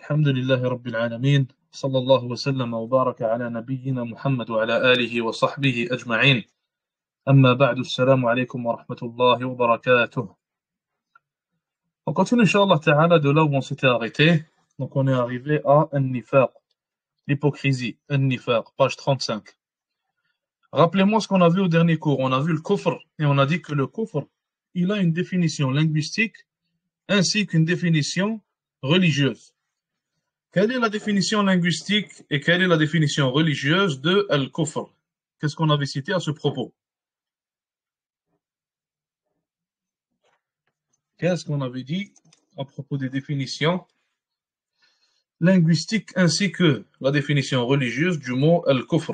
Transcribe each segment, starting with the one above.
الحمد لله رب العالمين صلى الله وسلم وبارك على نبينا محمد وعلى آله وصحبه أجمعين أما بعد السلام عليكم ورحمة الله وبركاته. On continue Inch'Allah Ta'ala de là où on s'était arrêté. Donc on est arrivé à An-Nifaq, l'hypocrisie, An-Nifaq, page 35. Rappelez-moi ce qu'on a vu au dernier cours. On a vu le kufr et on a dit que le kufr, il a une définition linguistique ainsi qu'une définition religieuse. Quelle est la définition linguistique et quelle est la définition religieuse de al-kufr? Qu'est-ce qu'on avait cité à ce propos? Qu'est-ce qu'on avait dit à propos des définitions linguistiques ainsi que la définition religieuse du mot al-kufr?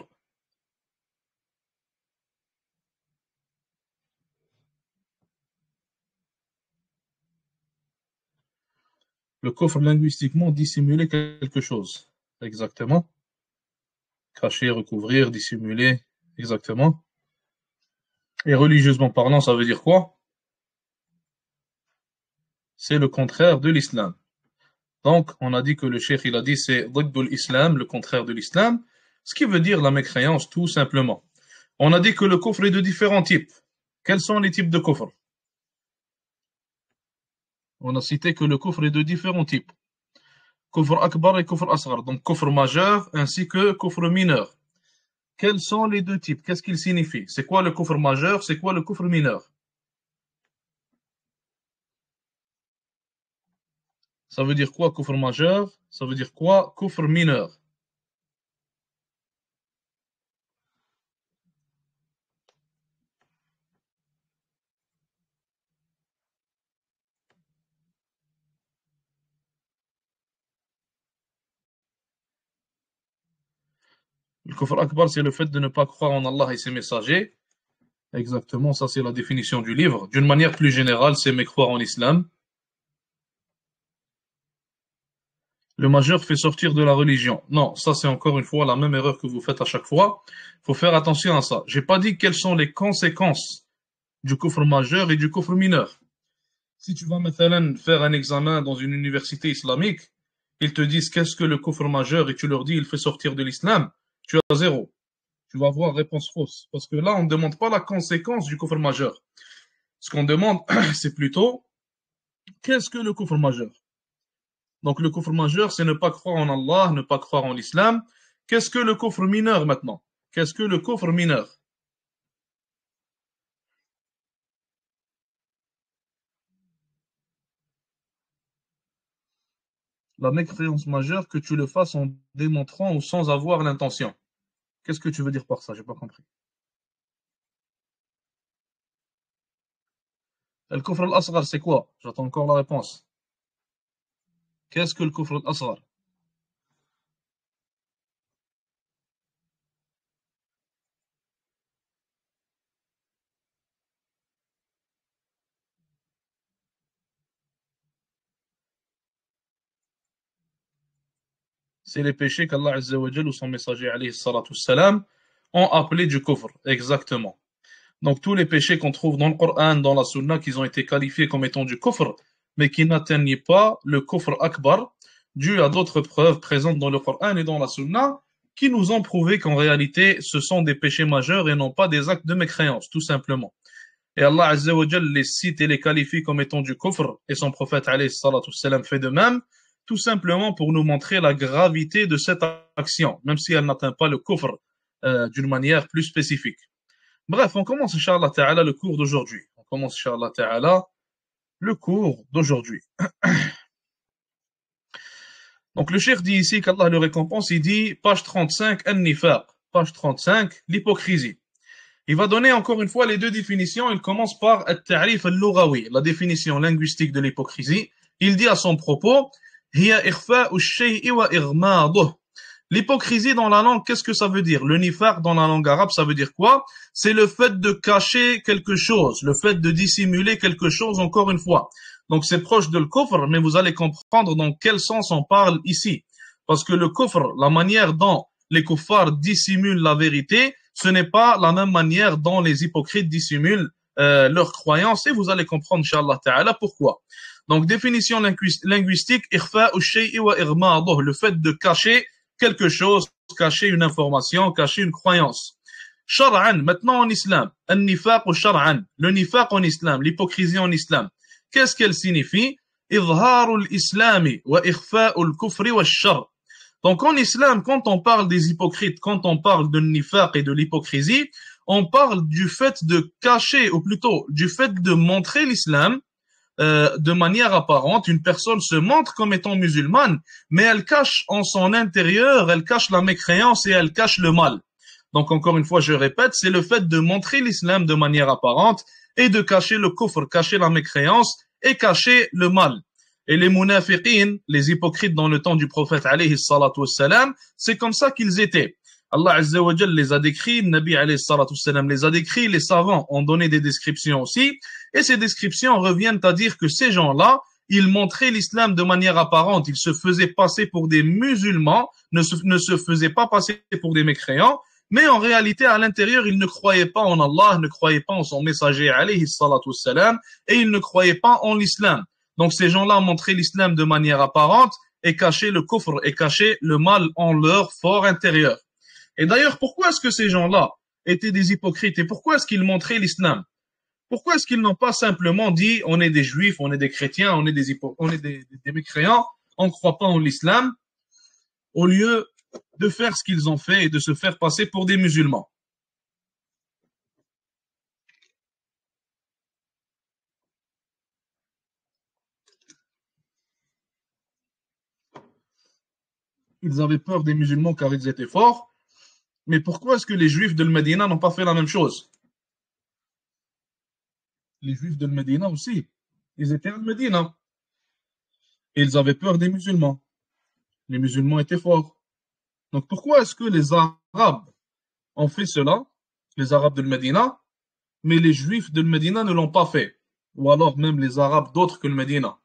Le kufr linguistiquement dissimuler quelque chose. Exactement. Cacher, recouvrir, dissimuler. Exactement. Et religieusement parlant, ça veut dire quoi? C'est le contraire de l'islam. Donc, on a dit que le cheikh, il a dit c'est ضد l'islam, le contraire de l'islam, ce qui veut dire la mécréance, tout simplement. On a dit que le kufr est de différents types. Quels sont les types de kufr? On a cité que le kufr est de différents types. Kufr akbar et kufr asghar. Donc, kufr majeur ainsi que kufr mineur. Quels sont les deux types? Qu'est-ce qu'ils signifient? C'est quoi le kufr majeur? C'est quoi le kufr mineur? Ça veut dire quoi kufr majeur? Ça veut dire quoi kufr mineur? Le kufr akbar, c'est le fait de ne pas croire en Allah et ses messagers. Exactement, ça c'est la définition du livre. D'une manière plus générale, c'est mécroire en islam. Le majeur fait sortir de la religion. Non, ça c'est encore une fois la même erreur que vous faites à chaque fois. Il faut faire attention à ça. J'ai pas dit quelles sont les conséquences du kufr majeur et du kufr mineur. Si tu vas maintenant faire un examen dans une université islamique, ils te disent qu'est-ce que le kufr majeur et tu leur dis il fait sortir de l'islam, tu as zéro. Tu vas avoir réponse fausse. Parce que là, on ne demande pas la conséquence du kufr majeur. Ce qu'on demande, c'est plutôt qu'est-ce que le kufr majeur? Donc le kufr majeur, c'est ne pas croire en Allah, ne pas croire en l'islam. Qu'est-ce que le kufr mineur maintenant? Qu'est-ce que le kufr mineur? La mécréance majeure, que tu le fasses en démontrant ou sans avoir l'intention. Qu'est-ce que tu veux dire par ça? J'ai pas compris. Le kufr al-asghar, c'est quoi? J'attends encore la réponse. Qu'est-ce que le kufr al-asghar? C'est les péchés qu'Allah Azza wa Jal ou son messager alayhi salatu salam ont appelés du kufr. Exactement. Donc tous les péchés qu'on trouve dans le Coran, dans la Sunna, qui ont été qualifiés comme étant du kufr, mais qui n'atteignent pas le kufr akbar, dû à d'autres preuves présentes dans le Coran et dans la Sunna, qui nous ont prouvé qu'en réalité, ce sont des péchés majeurs et non pas des actes de mécréance, tout simplement. Et Allah Azza wa Jal les cite et les qualifie comme étant du kufr, et son prophète alayhi salatu salam fait de même, tout simplement pour nous montrer la gravité de cette action, même si elle n'atteint pas le kufr d'une manière plus spécifique. Bref, on commence, Inch'Allah Ta'ala, le cours d'aujourd'hui. On commence, Inch'Allah Ta'ala, le cours d'aujourd'hui. Donc, le cheikh dit ici qu'Allah le récompense, il dit, page 35, An-Nifaq, page 35, l'hypocrisie. Il va donner encore une fois les deux définitions. Il commence par At-Ta'rif al-Lughawi, la définition linguistique de l'hypocrisie. Il dit à son propos, Hiya ikhfa'u ash-shay'i wa ighmaduh. L'hypocrisie dans la langue, qu'est-ce que ça veut dire? Le nifaq dans la langue arabe, ça veut dire quoi? C'est le fait de cacher quelque chose, le fait de dissimuler quelque chose, encore une fois. Donc c'est proche de le kufr, mais vous allez comprendre dans quel sens on parle ici. Parce que le kufr, la manière dont les kuffars dissimulent la vérité, ce n'est pas la même manière dont les hypocrites dissimulent leurs croyances, et vous allez comprendre, Inch'Allah Ta'ala, pourquoi. Donc, définition linguistique, ikhfa'u shay'i wa irmaduh, le fait de cacher quelque chose, cacher une information, cacher une croyance. Shar'an, maintenant en islam, an-nifaq ou shar'an, le nifaq en islam, l'hypocrisie en islam. Qu'est-ce qu'elle signifie? Izharu al-islami wa ikhfa'u al-kufri wa ash-shar. Donc en islam, quand on parle des hypocrites, quand on parle de nifaq et de l'hypocrisie, on parle du fait de cacher, ou plutôt du fait de montrer l'islam de manière apparente. Une personne se montre comme étant musulmane, mais elle cache en son intérieur, elle cache la mécréance et elle cache le mal. Donc encore une fois, je répète, c'est le fait de montrer l'islam de manière apparente et de cacher le kufr, cacher la mécréance et cacher le mal. Et les munafiqin, les hypocrites dans le temps du prophète alayhi salatu wassalam, c'est comme ça qu'ils étaient. Allah Azza wa Jal les a décrits, Nabi alayhi salatu wassalam les a décrits, les savants ont donné des descriptions aussi, et ces descriptions reviennent à dire que ces gens-là, ils montraient l'islam de manière apparente, ils se faisaient passer pour des musulmans, ne se faisaient pas passer pour des mécréants, mais en réalité, à l'intérieur, ils ne croyaient pas en Allah, ne croyaient pas en son messager alayhi salatu wassalam, et ils ne croyaient pas en l'islam. Donc ces gens-là montraient l'islam de manière apparente et cachaient le kufr et cachaient le mal en leur fort intérieur. Et d'ailleurs, pourquoi est-ce que ces gens-là étaient des hypocrites et pourquoi est-ce qu'ils montraient l'islam? Pourquoi est-ce qu'ils n'ont pas simplement dit on est des juifs, on est des chrétiens, on est des mécréants, on ne croit pas en l'islam, au lieu de faire ce qu'ils ont fait et de se faire passer pour des musulmans? Ils avaient peur des musulmans car ils étaient forts. Mais pourquoi est-ce que les juifs de Médina n'ont pas fait la même chose? Les juifs de Médina aussi, ils étaient à Médina. Et ils avaient peur des musulmans. Les musulmans étaient forts. Donc pourquoi est-ce que les Arabes ont fait cela, les Arabes de Médina, mais les juifs de Médina ne l'ont pas fait? Ou alors même les Arabes d'autres que le Médina,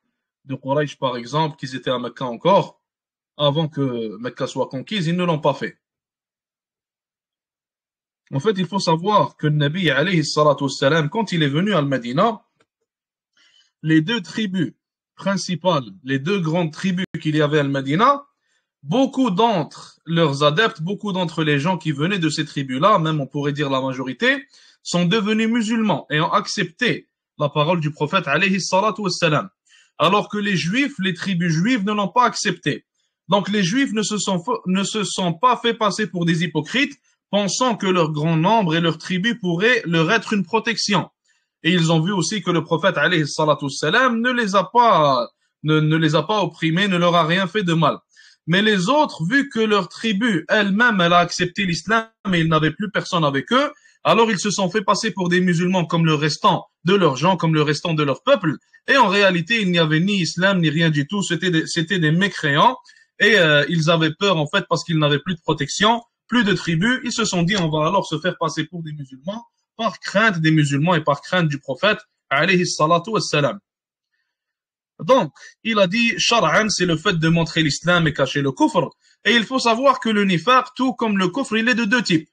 de Quraysh par exemple, qui étaient à Mecca encore, avant que Mecca soit conquise, ils ne l'ont pas fait. En fait, il faut savoir que le Nabi alayhi salatu wassalam, quand il est venu à Médina, les deux tribus principales, les deux grandes tribus qu'il y avait à Médina, beaucoup d'entre leurs adeptes, beaucoup d'entre les gens qui venaient de ces tribus-là, même on pourrait dire la majorité, sont devenus musulmans et ont accepté la parole du prophète alayhi salatu wassalam. Alors que les juifs, les tribus juives ne l'ont pas accepté. Donc les juifs ne se sont pas fait passer pour des hypocrites, pensant que leur grand nombre et leur tribu pourraient leur être une protection. Et ils ont vu aussi que le prophète alayhi salatu wassalam ne les a pas opprimés, ne leur a rien fait de mal. Mais les autres, vu que leur tribu elle-même, elle a accepté l'islam et ils n'avaient plus personne avec eux, alors ils se sont fait passer pour des musulmans comme le restant de leurs gens, comme le restant de leur peuple. Et en réalité, il n'y avait ni islam, ni rien du tout. C'était des mécréants. Et ils avaient peur, en fait, parce qu'ils n'avaient plus de protection, plus de tribus. Ils se sont dit, on va alors se faire passer pour des musulmans, par crainte des musulmans et par crainte du prophète, alayhi salatu wassalam. Donc, il a dit, shar'an, c'est le fait de montrer l'islam et cacher le kufr. Et il faut savoir que le nifaq, tout comme le kufr, il est de deux types.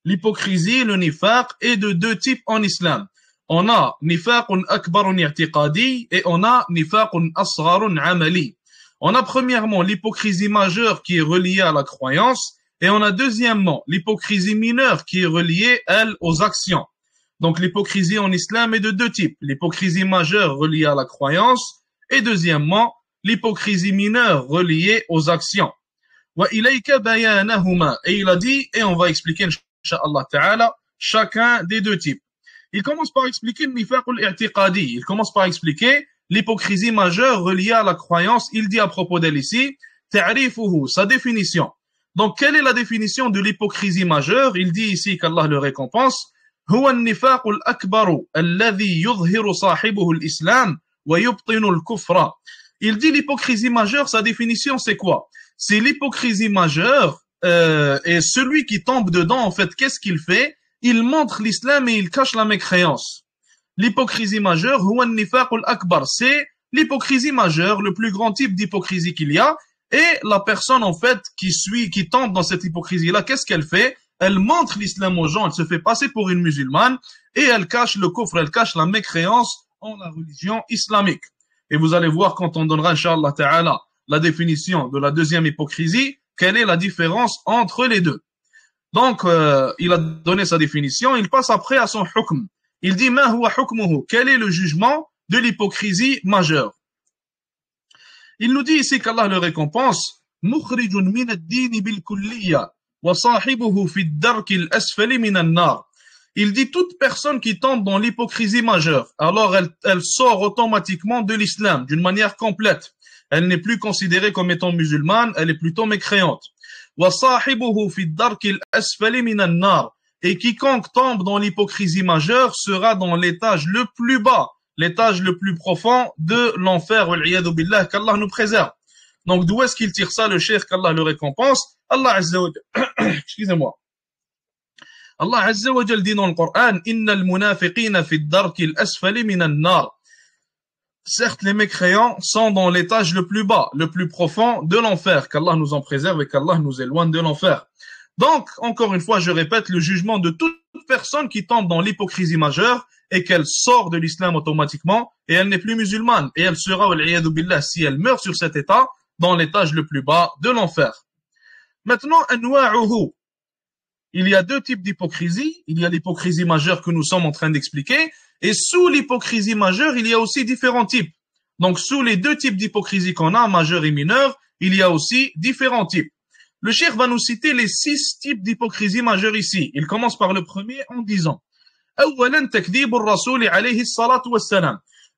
L'hypocrisie, le nifaq, est de deux types en islam. On a nifaqun akbarun i'tiqadi et on a nifaqun asgharun amali. On a premièrement l'hypocrisie majeure qui est reliée à la croyance et on a deuxièmement l'hypocrisie mineure qui est reliée, elle, aux actions. Donc l'hypocrisie en islam est de deux types. L'hypocrisie majeure reliée à la croyance et deuxièmement l'hypocrisie mineure reliée aux actions. Wa ilayka bayanahuma. Et il a dit, et on va expliquer, incha'Allah ta'ala, chacun des deux types. Il commence par expliquer le nifaqul i'tiqadi. Il commence par expliquer l'hypocrisie majeure reliée à la croyance. Il dit à propos d'elle ici, ta'rifuhu, sa définition. Donc, quelle est la définition de l'hypocrisie majeure? Il dit ici qu'Allah le récompense. هو النفاق الأكبر الذي يظهر صاحبه الإسلام ويبطن الكفر. Il dit l'hypocrisie majeure, sa définition c'est quoi? C'est l'hypocrisie majeure et celui qui tombe dedans, en fait, qu'est-ce qu'il fait? Il montre l'islam et il cache la mécréance. L'hypocrisie majeure, هو النفاق الأكبر, c'est l'hypocrisie majeure, le plus grand type d'hypocrisie qu'il y a. Et la personne, en fait, qui tombe dans cette hypocrisie-là, qu'est-ce qu'elle fait? Elle montre l'islam aux gens, elle se fait passer pour une musulmane et elle cache le kufr, elle cache la mécréance en la religion islamique. Et vous allez voir quand on donnera, Inch'Allah Ta'ala, la définition de la deuxième hypocrisie, quelle est la différence entre les deux. Donc, il a donné sa définition, il passe après à son hukm. Il dit, ma huwa hukmuhu, quel est le jugement de l'hypocrisie majeure? Il nous dit ici qu'Allah le récompense, mukhrijun min ad-din bil kulliya wa sahibuhu fi ad-dark al-asfali min an-nar. Il dit toute personne qui tombe dans l'hypocrisie majeure, alors elle sort automatiquement de l'islam d'une manière complète. Elle n'est plus considérée comme étant musulmane, elle est plutôt mécréante. Wa sahibuhu fi ad-dark al-asfali min an-nar. Et quiconque tombe dans l'hypocrisie majeure sera dans l'étage le plus bas, l'étage le plus profond de l'enfer, billah, qu'Allah nous préserve. Donc d'où est-ce qu'il tire ça, le cheikh, qu'Allah le récompense? Allah Azza wa Jal, excusez-moi. Allah Azza wa Jal dit dans le Coran, innal munafiqina fi ad-darki al-asfali min an-nar. Certes, les mécréants sont dans l'étage le plus bas, le plus profond de l'enfer, qu'Allah nous en préserve et qu'Allah nous éloigne de l'enfer. Donc, encore une fois, je répète, le jugement de toute personne qui tombe dans l'hypocrisie majeure et qu'elle sort de l'islam automatiquement et elle n'est plus musulmane et elle sera, billah, si elle meurt sur cet état, dans l'étage le plus bas de l'enfer. Maintenant, anwa'uhu. Il y a deux types d'hypocrisie. Il y a l'hypocrisie majeure que nous sommes en train d'expliquer et sous l'hypocrisie majeure, il y a aussi différents types. Donc, sous les deux types d'hypocrisie qu'on a, majeure et mineure, il y a aussi différents types. Le cheikh va nous citer les 6 types d'hypocrisie majeure ici. Il commence par le premier en disant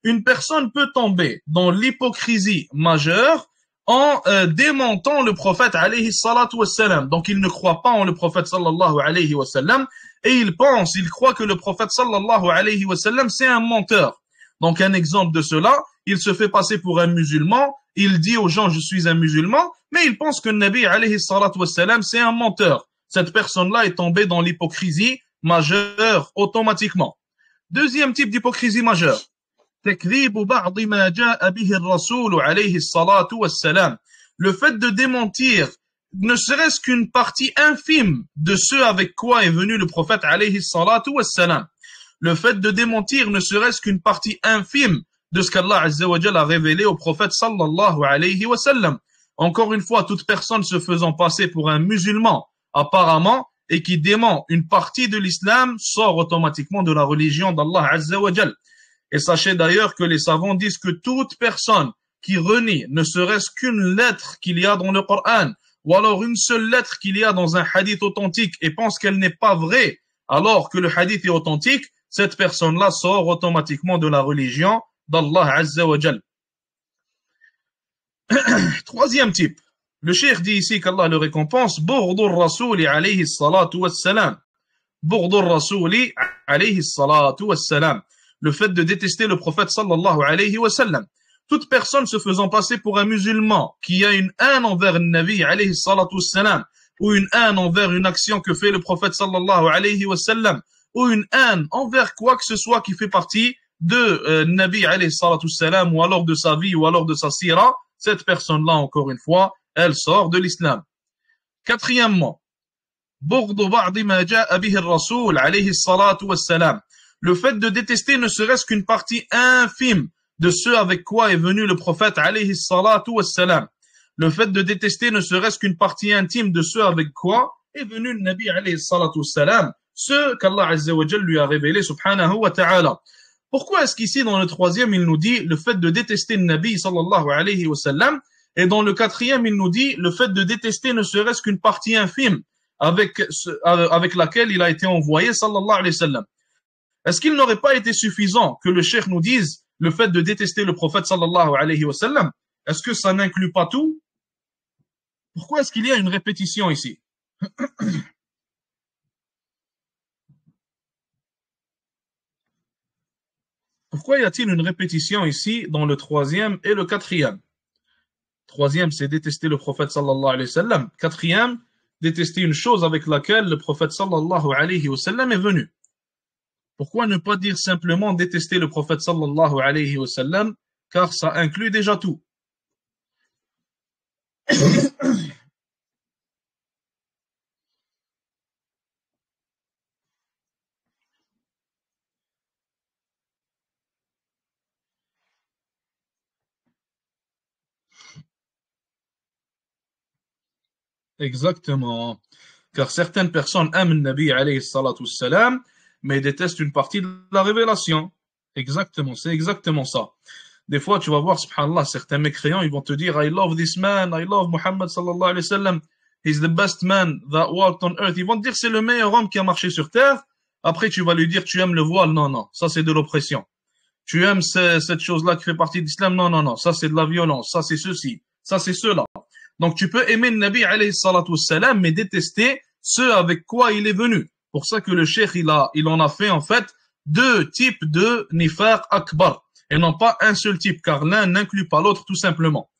une personne peut tomber dans l'hypocrisie majeure en démentant le prophète alayhi salatu wassalam. Donc il ne croit pas en le prophète sallallahu alayhi wa sallam et il croit que le prophète sallallahu alayhi wa sallam c'est un menteur. Donc un exemple de cela, il se fait passer pour un musulman, il dit aux gens je suis un musulman, mais il pense que le Nabi alayhi salatu wassalam c'est un menteur. Cette personne-là est tombée dans l'hypocrisie majeure automatiquement. Deuxième type d'hypocrisie majeure. تكذيب بعض ما جاء به الرسول عليه الصلاة والسلام. Le fait de démentir ne serait-ce qu'une partie infime de ce avec quoi est venu le prophète alayhi salatu wassalam. Le fait de démentir ne serait-ce qu'une partie infime de ce qu'Allah Azza wa Jalla a révélé au prophète sallallahu alayhi wa sallam. Encore une fois, toute personne se faisant passer pour un musulman, apparemment, et qui dément une partie de l'islam, sort automatiquement de la religion d'Allah Azza wa Jalla. Et sachez d'ailleurs que les savants disent que toute personne qui renie ne serait-ce qu'une lettre qu'il y a dans le Coran, ou alors une seule lettre qu'il y a dans un hadith authentique et pense qu'elle n'est pas vraie, alors que le hadith est authentique, cette personne-là sort automatiquement de la religion d'Allah Azza wa Jal. Troisième type. Le cheikh dit ici qu'Allah le récompense, Bourdur Rasouli alayhi salatu wassalam. Bourdur Rasouli alayhi salatu wassalam. Le fait de détester le prophète sallallahu alayhi wa sallam. Toute personne se faisant passer pour un musulman qui a une haine envers le Nabi alayhi salatu wassalam, ou une haine envers une action que fait le prophète sallallahu alayhi wa sallam, ou une haine envers quoi que ce soit qui fait partie de Nabi alayhi salatu wassalam, ou alors de sa vie, ou alors de sa sira, cette personne-là, encore une fois, elle sort de l'islam. Quatrièmement, بغض بعض ما جاء به الرسول عليه الصلاة والسلام. Le fait de détester ne serait-ce qu'une partie infime de ce avec quoi est venu le prophète alayhi salatu wassalam. Le fait de détester ne serait-ce qu'une partie intime de ce avec quoi est venu le Nabi alayhi salatu wassalam, ce qu'Allah Azza wa Jal lui a révélé subhanahu wa ta'ala. Pourquoi est-ce qu'ici dans le troisième il nous dit le fait de détester le Nabi sallallahu alayhi wa sallam, et dans le quatrième il nous dit le fait de détester ne serait-ce qu'une partie infime avec laquelle il a été envoyé sallallahu alayhi wa sallam. Est-ce qu'il n'aurait pas été suffisant que le cheikh nous dise le fait de détester le prophète sallallahu alayhi wa sallam? Est-ce que ça n'inclut pas tout? Pourquoi est-ce qu'il y a une répétition ici? Pourquoi y a-t-il une répétition ici dans le troisième et le quatrième? Troisième, c'est détester le prophète sallallahu alayhi wa sallam. Quatrième, détester une chose avec laquelle le prophète sallallahu alayhi wa sallam est venu. Pourquoi ne pas dire simplement détester le prophète sallallahu alayhi wa sallam, car ça inclut déjà tout. Exactement. Car certaines personnes aiment le Nabi alayhi salatu salam, mais détestent une partie de la révélation. Exactement, c'est exactement ça. Des fois, tu vas voir, subhanallah, certains mécréants, ils vont te dire, I love this man, I love Muhammad sallallahu alayhi wa sallam, he's the best man that walked on earth. Ils vont te dire, c'est le meilleur homme qui a marché sur terre. Après, tu vas lui dire, tu aimes le voile. Non, non, ça c'est de l'oppression. Tu aimes cette chose-là qui fait partie de l'islam. Non, non, non, ça c'est de la violence. Ça c'est ceci. Ça c'est cela. Donc, tu peux aimer le Nabi alayhi salatu salam, mais détester ce avec quoi il est venu. Pour ça que le cheikh, il en a fait, en fait, deux types de nifaq akbar. Et non pas un seul type, car l'un n'inclut pas l'autre, tout simplement.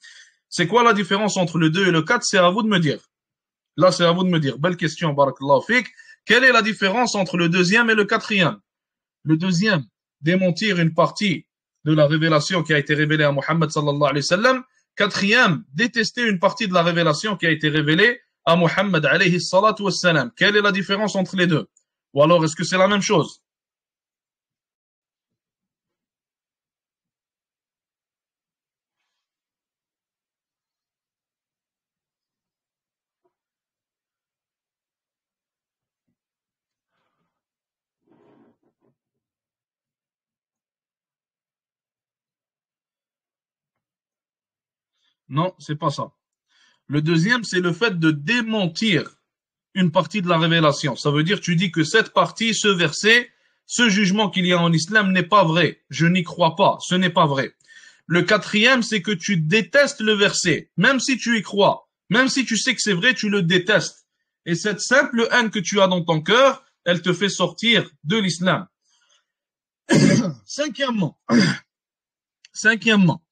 C'est quoi la différence entre le 2 et le 4? C'est à vous de me dire. Là, c'est à vous de me dire. Belle question, barakallahu fik. Quelle est la différence entre le deuxième et le quatrième? Le deuxième, démentir une partie de la révélation qui a été révélée à Muhammad sallallahu alayhi wa sallam. Quatrième, détester une partie de la révélation qui a été révélée à Muhammad alayhi salatu wa salam. Quelle est la différence entre les deux? Ou alors, est-ce que c'est la même chose? Non, c'est pas ça. Le deuxième, c'est le fait de démentir une partie de la révélation. Ça veut dire, tu dis que cette partie, ce verset, ce jugement qu'il y a en islam n'est pas vrai. Je n'y crois pas. Ce n'est pas vrai. Le quatrième, c'est que tu détestes le verset. Même si tu y crois, même si tu sais que c'est vrai, tu le détestes. Et cette simple haine que tu as dans ton cœur, elle te fait sortir de l'islam. Cinquièmement, cinquièmement,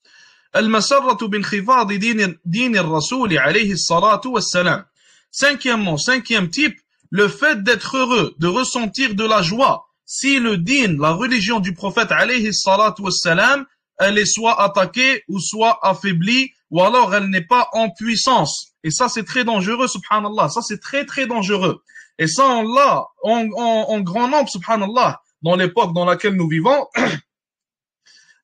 المسرة بانخفاض دين الرسول عليه الصلاة والسلام. Cinquièmement, cinquième type, le fait d'être heureux, de ressentir de la joie, si le din, la religion du prophète alayhi salatu wassalam, elle est soit attaquée ou soit affaiblie, ou alors elle n'est pas en puissance. Et ça, c'est très dangereux, subhanallah. Ça, c'est très, très dangereux. Et ça, on l'a en grand nombre, subhanallah, dans l'époque dans laquelle nous vivons.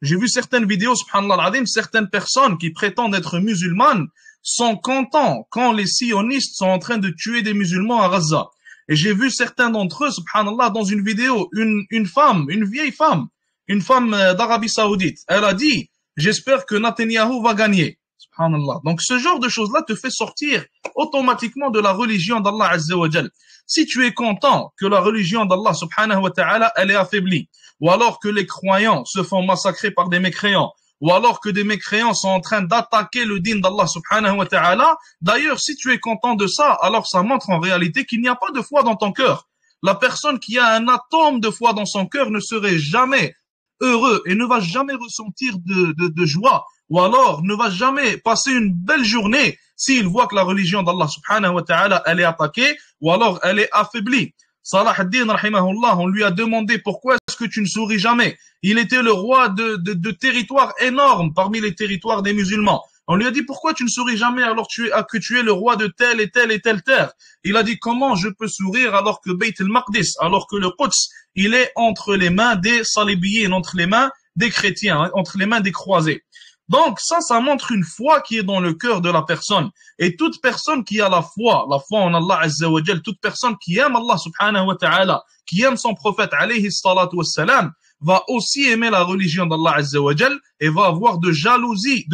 J'ai vu certaines vidéos, subhanallah al-azim, certaines personnes qui prétendent être musulmanes sont contents quand les sionistes sont en train de tuer des musulmans à Gaza. Et j'ai vu certains d'entre eux, subhanallah, dans une vidéo, une femme, une vieille femme, une femme d'Arabie Saoudite. Elle a dit, j'espère que Netanyahou va gagner. Subhanallah. Donc ce genre de choses-là te fait sortir automatiquement de la religion d'Allah Azza wa Jal. Si tu es content que la religion d'Allah subhanahu wa ta'ala, elle est affaiblie, ou alors que les croyants se font massacrer par des mécréants, ou alors que des mécréants sont en train d'attaquer le din d'Allah subhanahu wa ta'ala, d'ailleurs, si tu es content de ça, alors ça montre en réalité qu'il n'y a pas de foi dans ton cœur. La personne qui a un atome de foi dans son cœur ne serait jamais heureux et ne va jamais ressentir de joie, ou alors ne va jamais passer une belle journée s'il voit que la religion d'Allah subhanahu wa ta'ala, elle est attaquée, ou alors elle est affaiblie. Salah ad-Din, rahimahullah, on lui a demandé pourquoi est-ce que tu ne souris jamais. Il était le roi de territoires énormes parmi les territoires des musulmans. On lui a dit pourquoi tu ne souris jamais alors que tu es le roi de telle et telle et telle terre. Il a dit comment je peux sourire alors que Bayt al-Maqdis, alors que le Quds, il est entre les mains des salibiyyin, entre les mains des chrétiens, entre les mains des croisés. Donc ça montre une foi qui est dans le cœur de la personne. Et toute personne qui a la foi en Allah Azza wa Jal, toute personne qui aime Allah subhanahu wa ta'ala, qui aime son prophète alayhi salatu wassalam, va aussi aimer la religion d'Allah Azza wa Jal et va avoir de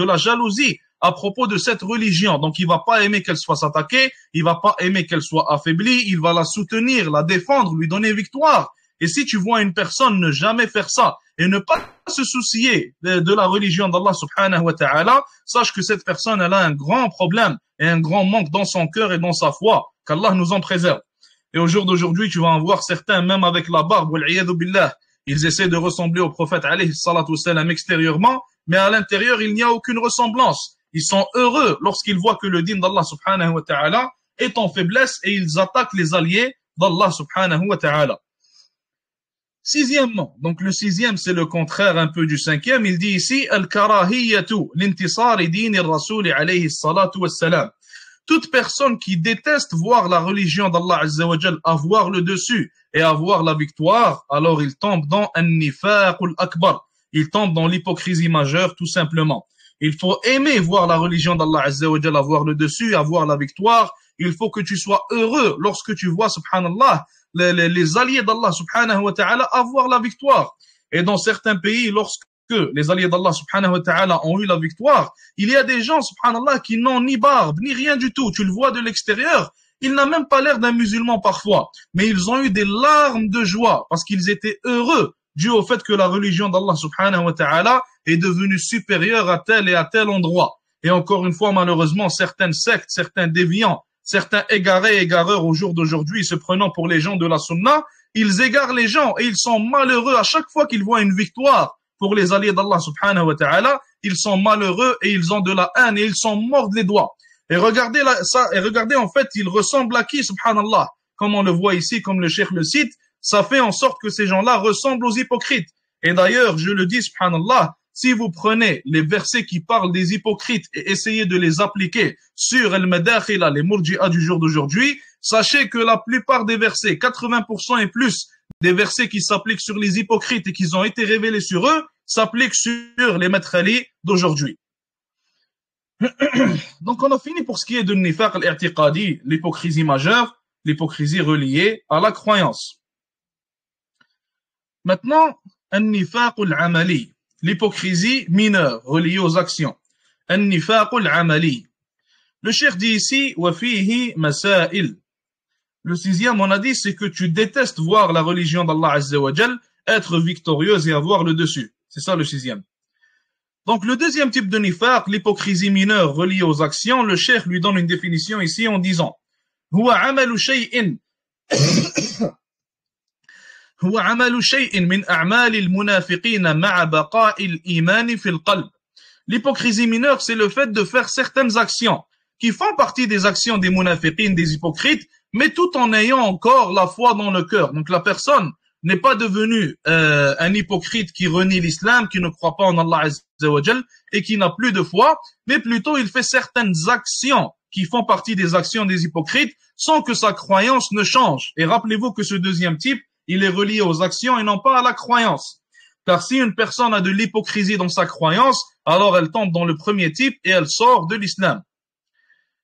la jalousie à propos de cette religion. Donc il va pas aimer qu'elle soit attaquée, il va pas aimer qu'elle soit affaiblie, il va la soutenir, la défendre, lui donner victoire. Et si tu vois une personne ne jamais faire ça et ne pas se soucier de la religion d'Allah subhanahu wa ta'ala, sache que cette personne, elle a un grand problème et un grand manque dans son cœur et dans sa foi. Qu'Allah nous en préserve. Et au jour d'aujourd'hui, tu vas en voir certains, même avec la barbe, wal-'iyadhu billah, ils essaient de ressembler au prophète alayhi salatu wassalam extérieurement, mais à l'intérieur, il n'y a aucune ressemblance. Ils sont heureux lorsqu'ils voient que le din d'Allah subhanahu wa ta'ala est en faiblesse et ils attaquent les alliés d'Allah subhanahu wa ta'ala. Sixièmement, donc le sixième c'est le contraire un peu du cinquième, il dit ici al-karahiyatu l'intisari din ar-rasul alayhi salatu wassalam. Toute personne qui déteste voir la religion d'Allah Azza wa Jal avoir le dessus et avoir la victoire, alors il tombe dans an-nifaq al-akbar. Il tombe dans l'hypocrisie majeure tout simplement. Il faut aimer voir la religion d'Allah Azza wa Jal avoir le dessus, avoir la victoire. il faut que tu sois heureux lorsque tu vois, subhanallah, les alliés d'Allah, subhanahu wa ta'ala, avoir la victoire. Et dans certains pays, lorsque les alliés d'Allah, subhanahu wa ta'ala, ont eu la victoire, il y a des gens, subhanallah, qui n'ont ni barbe, ni rien du tout. Tu le vois de l'extérieur, il n'a même pas l'air d'un musulman parfois. Mais ils ont eu des larmes de joie parce qu'ils étaient heureux dû au fait que la religion d'Allah, subhanahu wa ta'ala, est devenue supérieure à tel et à tel endroit. Et encore une fois, malheureusement, certaines sectes, certains déviants, certains égarés et égareurs au jour d'aujourd'hui, se prenant pour les gens de la sunna, ils égarent les gens et ils sont malheureux à chaque fois qu'ils voient une victoire pour les alliés d'Allah subhanahu wa ta'ala. Ils sont malheureux et ils ont de la haine et ils s'en mordent les doigts. Et regardez ça, et regardez en fait, ils ressemblent à qui, subhanallah? Comme on le voit ici, comme le cheikh le cite, ça fait en sorte que ces gens-là ressemblent aux hypocrites. Et d'ailleurs, je le dis, subhanallah, si vous prenez les versets qui parlent des hypocrites et essayez de les appliquer sur al-madakhila, les murji'a du jour d'aujourd'hui, sachez que la plupart des versets, 80% et plus des versets qui s'appliquent sur les hypocrites et qui ont été révélés sur eux, s'appliquent sur les maîtres Ali d'aujourd'hui. Donc on a fini pour ce qui est de nifaq al-i'tiqadi, l'hypocrisie majeure, l'hypocrisie reliée à la croyance. Maintenant, al-nifaq al-amali, l'hypocrisie mineure reliée aux actions. Al-nifaq al-amali. Le cheikh dit ici, wa fihi masail. Le sixième, on a dit, c'est que tu détestes voir la religion d'Allah Azza wa Jal être victorieuse et avoir le dessus. C'est ça le sixième. Donc le deuxième type de nifaq, l'hypocrisie mineure reliée aux actions, le cheikh lui donne une définition ici en disant Huwa amalu shay'in هو عمل شيء من أعمال المنافقين مع بقاء الإيمان في القلب. L'hypocrisie mineure, c'est le fait de faire certaines actions qui font partie des actions des munafiqines, des hypocrites, mais tout en ayant encore la foi dans le cœur. Donc la personne n'est pas devenue un hypocrite qui renie l'islam, qui ne croit pas en Allah Azza wa Jal et qui n'a plus de foi, mais plutôt il fait certaines actions qui font partie des actions des hypocrites sans que sa croyance ne change. Et rappelez-vous que ce deuxième type, il est relié aux actions et non pas à la croyance. Car si une personne a de l'hypocrisie dans sa croyance, alors elle tombe dans le premier type et elle sort de l'islam.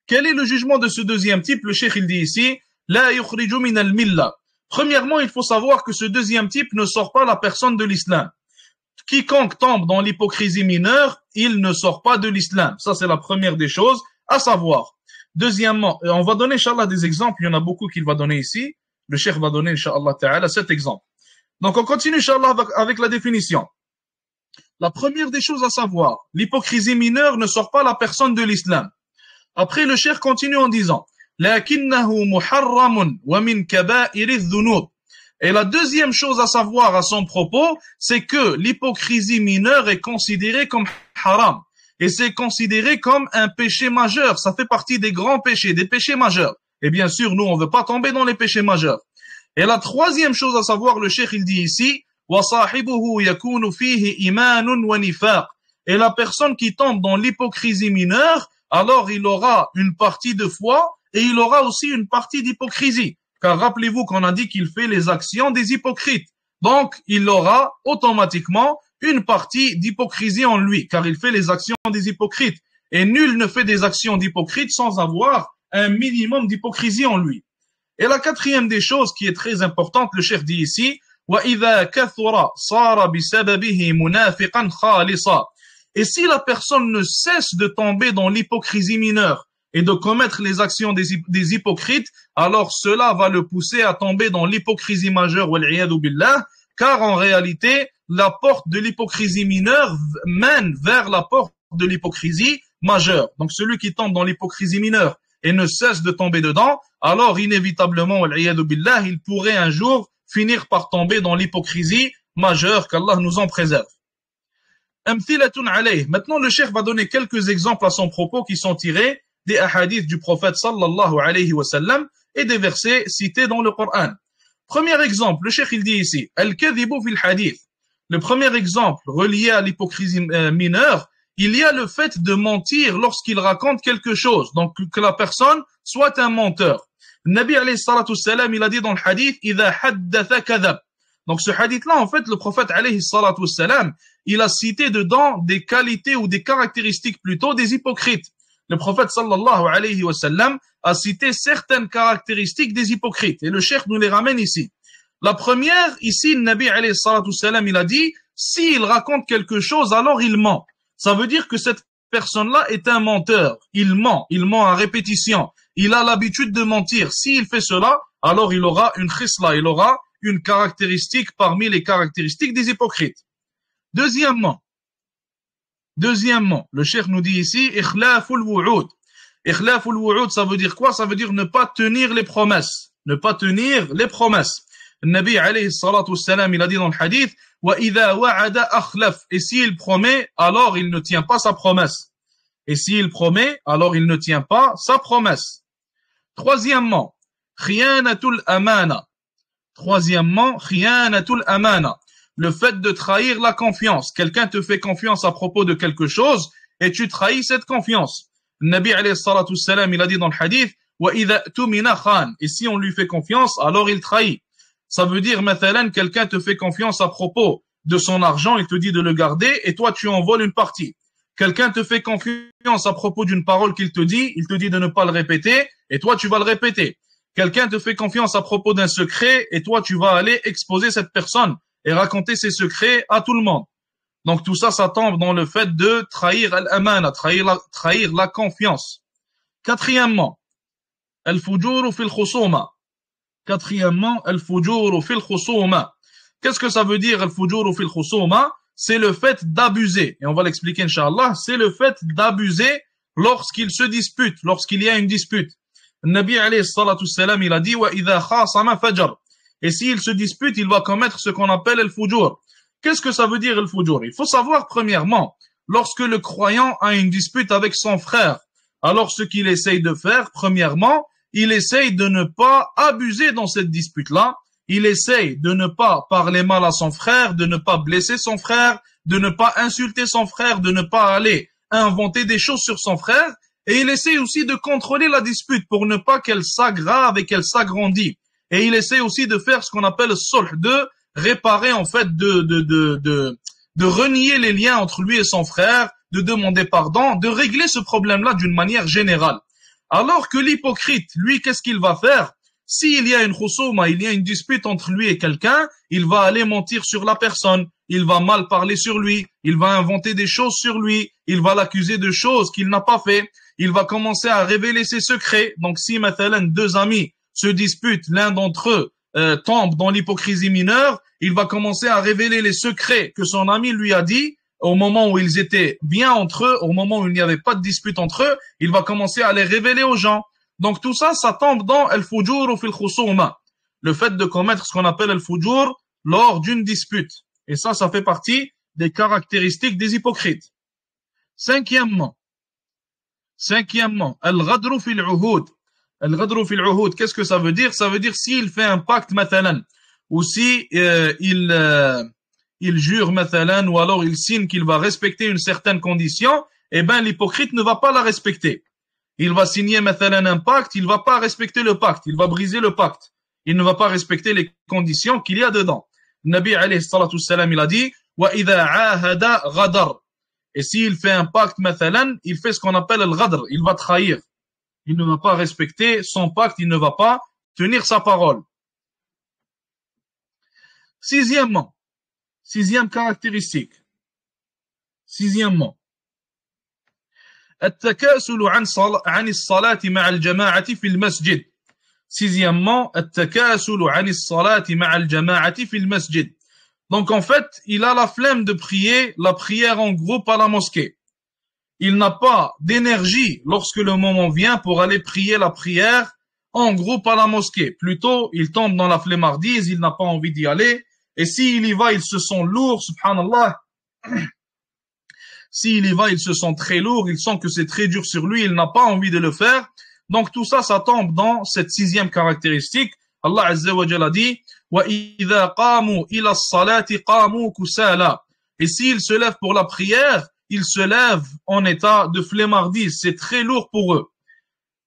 Quel est le jugement de ce deuxième type? Le cheikh il dit ici, La yukhriju min al-milla. Premièrement, il faut savoir que ce deuxième type ne sort pas la personne de l'islam. Quiconque tombe dans l'hypocrisie mineure, il ne sort pas de l'islam. Ça, c'est la première des choses à savoir. Deuxièmement, on va donner, Inch'Allah, des exemples. Il y en a beaucoup qu'il va donner ici. Le cheikh va donner, Inch'Allah ta'ala, 7 exemples. Donc, on continue, Inch'Allah, avec la définition. La première des choses à savoir, l'hypocrisie mineure ne sort pas la personne de l'islam. Après, le cheikh continue en disant, لَكِنَّهُ مُحَرَّمٌ وَمِنْ كَبَائِرِ الذُّنُوبِ. Et la deuxième chose à savoir à son propos, c'est que l'hypocrisie mineure est considérée comme haram. Et c'est considéré comme un péché majeur. Ça fait partie des grands péchés, des péchés majeurs. Et bien sûr, nous, on ne veut pas tomber dans les péchés majeurs. Et la troisième chose à savoir, le cheikh, il dit ici, وَصَاحِبُهُ يَكُونُ فِيهِ إِيمَانٌ وَنِفَاقٌ. Et la personne qui tombe dans l'hypocrisie mineure, alors il aura une partie de foi et il aura aussi une partie d'hypocrisie. Car rappelez-vous qu'on a dit qu'il fait les actions des hypocrites. Donc, il aura automatiquement une partie d'hypocrisie en lui, car il fait les actions des hypocrites. Et nul ne fait des actions d'hypocrite sans avoir un minimum d'hypocrisie en lui. Et la quatrième des choses qui est très importante, le cheikh dit ici, وَإِذَا كَثُرَ صَارَ بِسَبَبِهِ مُنَافِقًا خَالِصًا. Et si la personne ne cesse de tomber dans l'hypocrisie mineure et de commettre les actions des hypocrites, alors cela va le pousser à tomber dans l'hypocrisie majeure, wal-'iyadhu billah, car en réalité, la porte de l'hypocrisie mineure mène vers la porte de l'hypocrisie majeure. Donc celui qui tombe dans l'hypocrisie mineure et ne cesse de tomber dedans, alors inévitablement, wal-'iyadhu billah, il pourrait un jour finir par tomber dans l'hypocrisie majeure, qu'Allah nous en préserve. Maintenant, le cheikh va donner quelques exemples à son propos qui sont tirés des hadiths du prophète sallallahu alayhi wa sallam et des versets cités dans le Coran. Premier exemple, le cheikh il dit ici, al-kadhibu fil hadith. Le premier exemple relié à l'hypocrisie mineure, il y a le fait de mentir lorsqu'il raconte quelque chose, donc que la personne soit un menteur. Nabi alayhi salatu salam, il a dit dans le hadith, idha haddatha kadhab. Donc ce hadith-là, en fait, le prophète alayhi salatu salam, il a cité dedans des qualités ou des caractéristiques plutôt des hypocrites. le prophète sallallahu alayhi wa sallam a cité certaines caractéristiques des hypocrites. Et le cheikh nous les ramène ici. La première, ici, le Nabi alayhi salatu salam, il a dit, s'il raconte quelque chose, alors il ment. Ça veut dire que cette personne-là est un menteur. Il ment à répétition. Il a l'habitude de mentir. S'il fait cela, alors il aura une khisla, il aura une caractéristique parmi les caractéristiques des hypocrites. Deuxièmement, le cheikh nous dit ici, ikhlaful wu'ud. Ikhlaful wu'ud, ça veut dire quoi? Ça veut dire ne pas tenir les promesses. Ne pas tenir les promesses. Le Nabi alayhi salatu wassalam, il a dit dans le hadith, wa idha wa'ada akhlaf. Et s'il promet, alors il ne tient pas sa promesse. Et s'il promet, alors il ne tient pas sa promesse. Troisièmement, khiyanatul amana. Le fait de trahir la confiance. Quelqu'un te fait confiance à propos de quelque chose et tu trahis cette confiance. Le Nabi alayhi salatu wassalam, il a dit dans le hadith, wa idha tumina khan. Et si on lui fait confiance, alors il trahit. Ça veut dire, mathalan, quelqu'un te fait confiance à propos de son argent, il te dit de le garder et toi tu en voles une partie. Quelqu'un te fait confiance à propos d'une parole qu'il te dit, il te dit de ne pas le répéter et toi tu vas le répéter. Quelqu'un te fait confiance à propos d'un secret et toi tu vas aller exposer cette personne et raconter ses secrets à tout le monde. Donc tout ça, ça tombe dans le fait de trahir al-amana, trahir la confiance. Quatrièmement, al-fujuru fil khusuma. Qu'est-ce que ça veut dire al-fujuru fil khusuma? C'est le fait d'abuser. Et on va l'expliquer, Inch'Allah. C'est le fait d'abuser lorsqu'il se dispute, lorsqu'il y a une dispute. Le Nabi alayhi salatu salam, il a dit, wa idha khasama fajar. Et s'il se dispute, il va commettre ce qu'on appelle al-fujur. Qu'est-ce que ça veut dire al-fujur? Il faut savoir, premièrement, lorsque le croyant a une dispute avec son frère, alors ce qu'il essaye de faire, premièrement, il essaye de ne pas abuser dans cette dispute-là. Il essaye de ne pas parler mal à son frère, de ne pas blesser son frère, de ne pas insulter son frère, de ne pas aller inventer des choses sur son frère. Et il essaye aussi de contrôler la dispute pour ne pas qu'elle s'aggrave et qu'elle s'agrandit. Et il essaie aussi de faire ce qu'on appelle le sulh, de réparer en fait, de renier les liens entre lui et son frère, de demander pardon, de régler ce problème-là d'une manière générale. Alors que l'hypocrite, lui, qu'est-ce qu'il va faire? S'il y a une khusuma, il y a une dispute entre lui et quelqu'un, il va aller mentir sur la personne, il va mal parler sur lui, il va inventer des choses sur lui, il va l'accuser de choses qu'il n'a pas fait, il va commencer à révéler ses secrets. Donc si maintenant deux amis se disputent, l'un d'entre eux tombe dans l'hypocrisie mineure, il va commencer à révéler les secrets que son ami lui a dit au moment où ils étaient bien entre eux, au moment où il n'y avait pas de dispute entre eux, il va commencer à les révéler aux gens. Donc tout ça, ça tombe dans al-fujur fil khusuma, le fait de commettre ce qu'on appelle al-fujur lors d'une dispute. Et ça fait partie des caractéristiques des hypocrites. Cinquièmement, al-ghadru fil uhud. Al-ghadru fil uhud, qu'est-ce que ça veut dire? Ça veut dire s'il fait un pacte mathalan, ou si il jure mathalan, ou alors il signe qu'il va respecter une certaine condition, eh ben l'hypocrite ne va pas la respecter. Il va signer mathalan un pacte, il va pas respecter le pacte, il va briser le pacte. Il ne va pas respecter les conditions qu'il y a dedans. Nabi alayhi salatu salam, il a dit, wa idha ahada ghadar. Et s'il fait un pacte mathalan, il fait ce qu'on appelle le ghadr, il va trahir. Il ne va pas respecter son pacte, il ne va pas tenir sa parole. Sixième caractéristique. التكاسل عن الصلاة مع الجماعة في المسجد. Sixièmement, التكاسل عن الصلاة مع الجماعة في المسجد. Donc en fait, il a la flemme de prier la prière en groupe à la mosquée. Il n'a pas d'énergie lorsque le moment vient pour aller prier la prière en groupe à la mosquée. Plutôt, il tombe dans la flemmardise, il n'a pas envie d'y aller. Et s'il y va, il se sent lourd, subhanallah. S'il y va, il se sent très lourd, il sent que c'est très dur sur lui, il n'a pas envie de le faire. Donc tout ça, ça tombe dans cette sixième caractéristique. Allah Azza wa Jalla dit, وَإِذَا قَامُوا إِلَى الصَّلَاةِ قَامُوا كُسَالًا. Et s'ils se lèvent pour la prière, ils se lèvent en état de flemmardise. C'est très lourd pour eux.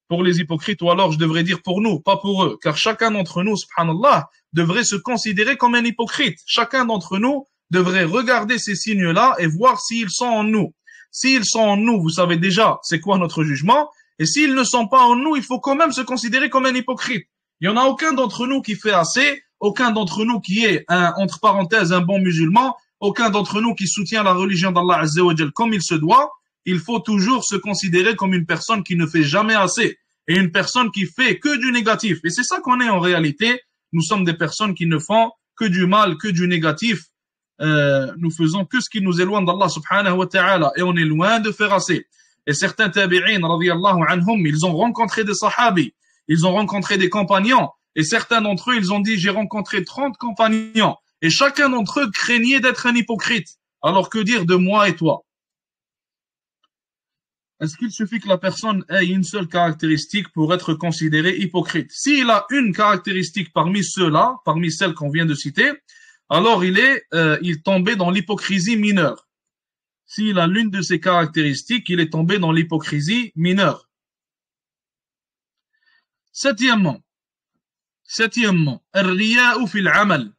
Pour les hypocrites, ou alors je devrais dire pour nous, pas pour eux. Car chacun d'entre nous, subhanallah, devrait se considérer comme un hypocrite. Chacun d'entre nous devrait regarder ces signes-là et voir s'ils sont en nous. S'ils sont en nous, vous savez déjà c'est quoi notre jugement. Et s'ils ne sont pas en nous, il faut quand même se considérer comme un hypocrite. Il n'y en a aucun d'entre nous qui fait assez, aucun d'entre nous qui est entre parenthèses un bon musulman, aucun d'entre nous qui soutient la religion d'Allah Azza wa Jal comme il se doit. Il faut toujours se considérer comme une personne qui ne fait jamais assez et une personne qui fait que du négatif. Et c'est ça qu'on est en réalité. Nous sommes des personnes qui ne font que du mal, que du négatif. Nous faisons que ce qui nous éloigne d'Allah subhanahu wa ta'ala et on est loin de faire assez. Et certains tabi'in, radiyallahu anhum, ils ont rencontré des sahabis, ils ont rencontré des compagnons et certains d'entre eux, ils ont dit, j'ai rencontré 30 compagnons et chacun d'entre eux craignait d'être un hypocrite. Alors que dire de moi et toi? Est-ce qu'il suffit que la personne ait une seule caractéristique pour être considéré hypocrite? S'il a une caractéristique parmi ceux-là, parmi celles qu'on vient de citer, alors il tombait dans l'hypocrisie mineure. S'il a l'une de ces caractéristiques, il est tombé dans l'hypocrisie mineure. Septièmement, الرياء في العمل.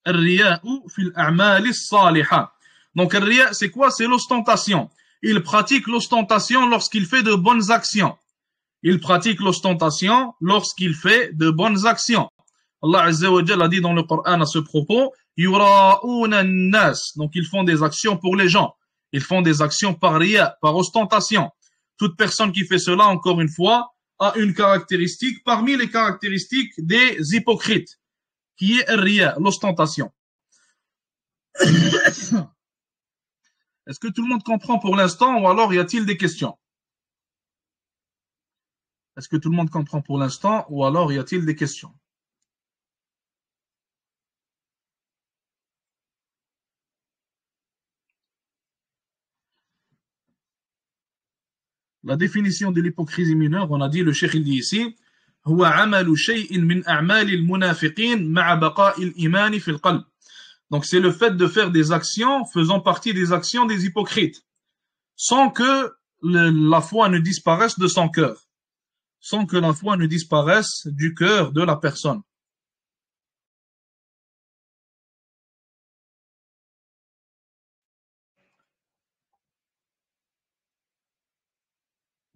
الرياء في الأعمال الصالحة. Donc, le riya, c'est quoi? C'est l'ostentation. Il pratique l'ostentation lorsqu'il fait de bonnes actions. Il pratique l'ostentation lorsqu'il fait de bonnes actions. Allah Azza wa Jalla a dit dans le Coran à ce propos, yura'una an-nas. Donc, ils font des actions pour les gens. Ils font des actions par riya, par ostentation. Toute personne qui fait cela, encore une fois, a une caractéristique parmi les caractéristiques des hypocrites, qui est riya, l'ostentation. Est-ce que tout le monde comprend pour l'instant ou alors y a-t-il des questions? Est-ce que tout le monde comprend pour l'instant ou alors y a-t-il des questions? La définition de l'hypocrisie mineure, on a dit, le cheikh il dit ici, هو عمل شيء من أعمال المنافقين مع بقاء الإيمان في القلب. Donc c'est le fait de faire des actions faisant partie des actions des hypocrites, sans que la foi ne disparaisse de son cœur, sans que la foi ne disparaisse du cœur de la personne.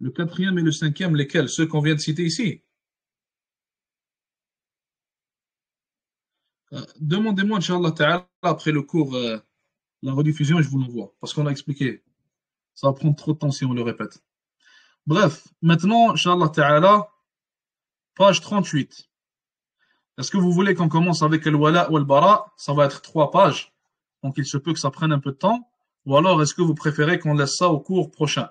Le quatrième et le cinquième, lesquels? Ceux qu'on vient de citer ici. Demandez-moi, Inch'Allah Ta'ala, après le cours, la rediffusion, et je vous l'envoie, parce qu'on a expliqué. Ça va prendre trop de temps si on le répète. Bref, maintenant, Inch'Allah Ta'ala, page 38. Est-ce que vous voulez qu'on commence avec le wala ou le bara? Ça va être 3 pages, donc il se peut que ça prenne un peu de temps. Ou alors, est-ce que vous préférez qu'on laisse ça au cours prochain?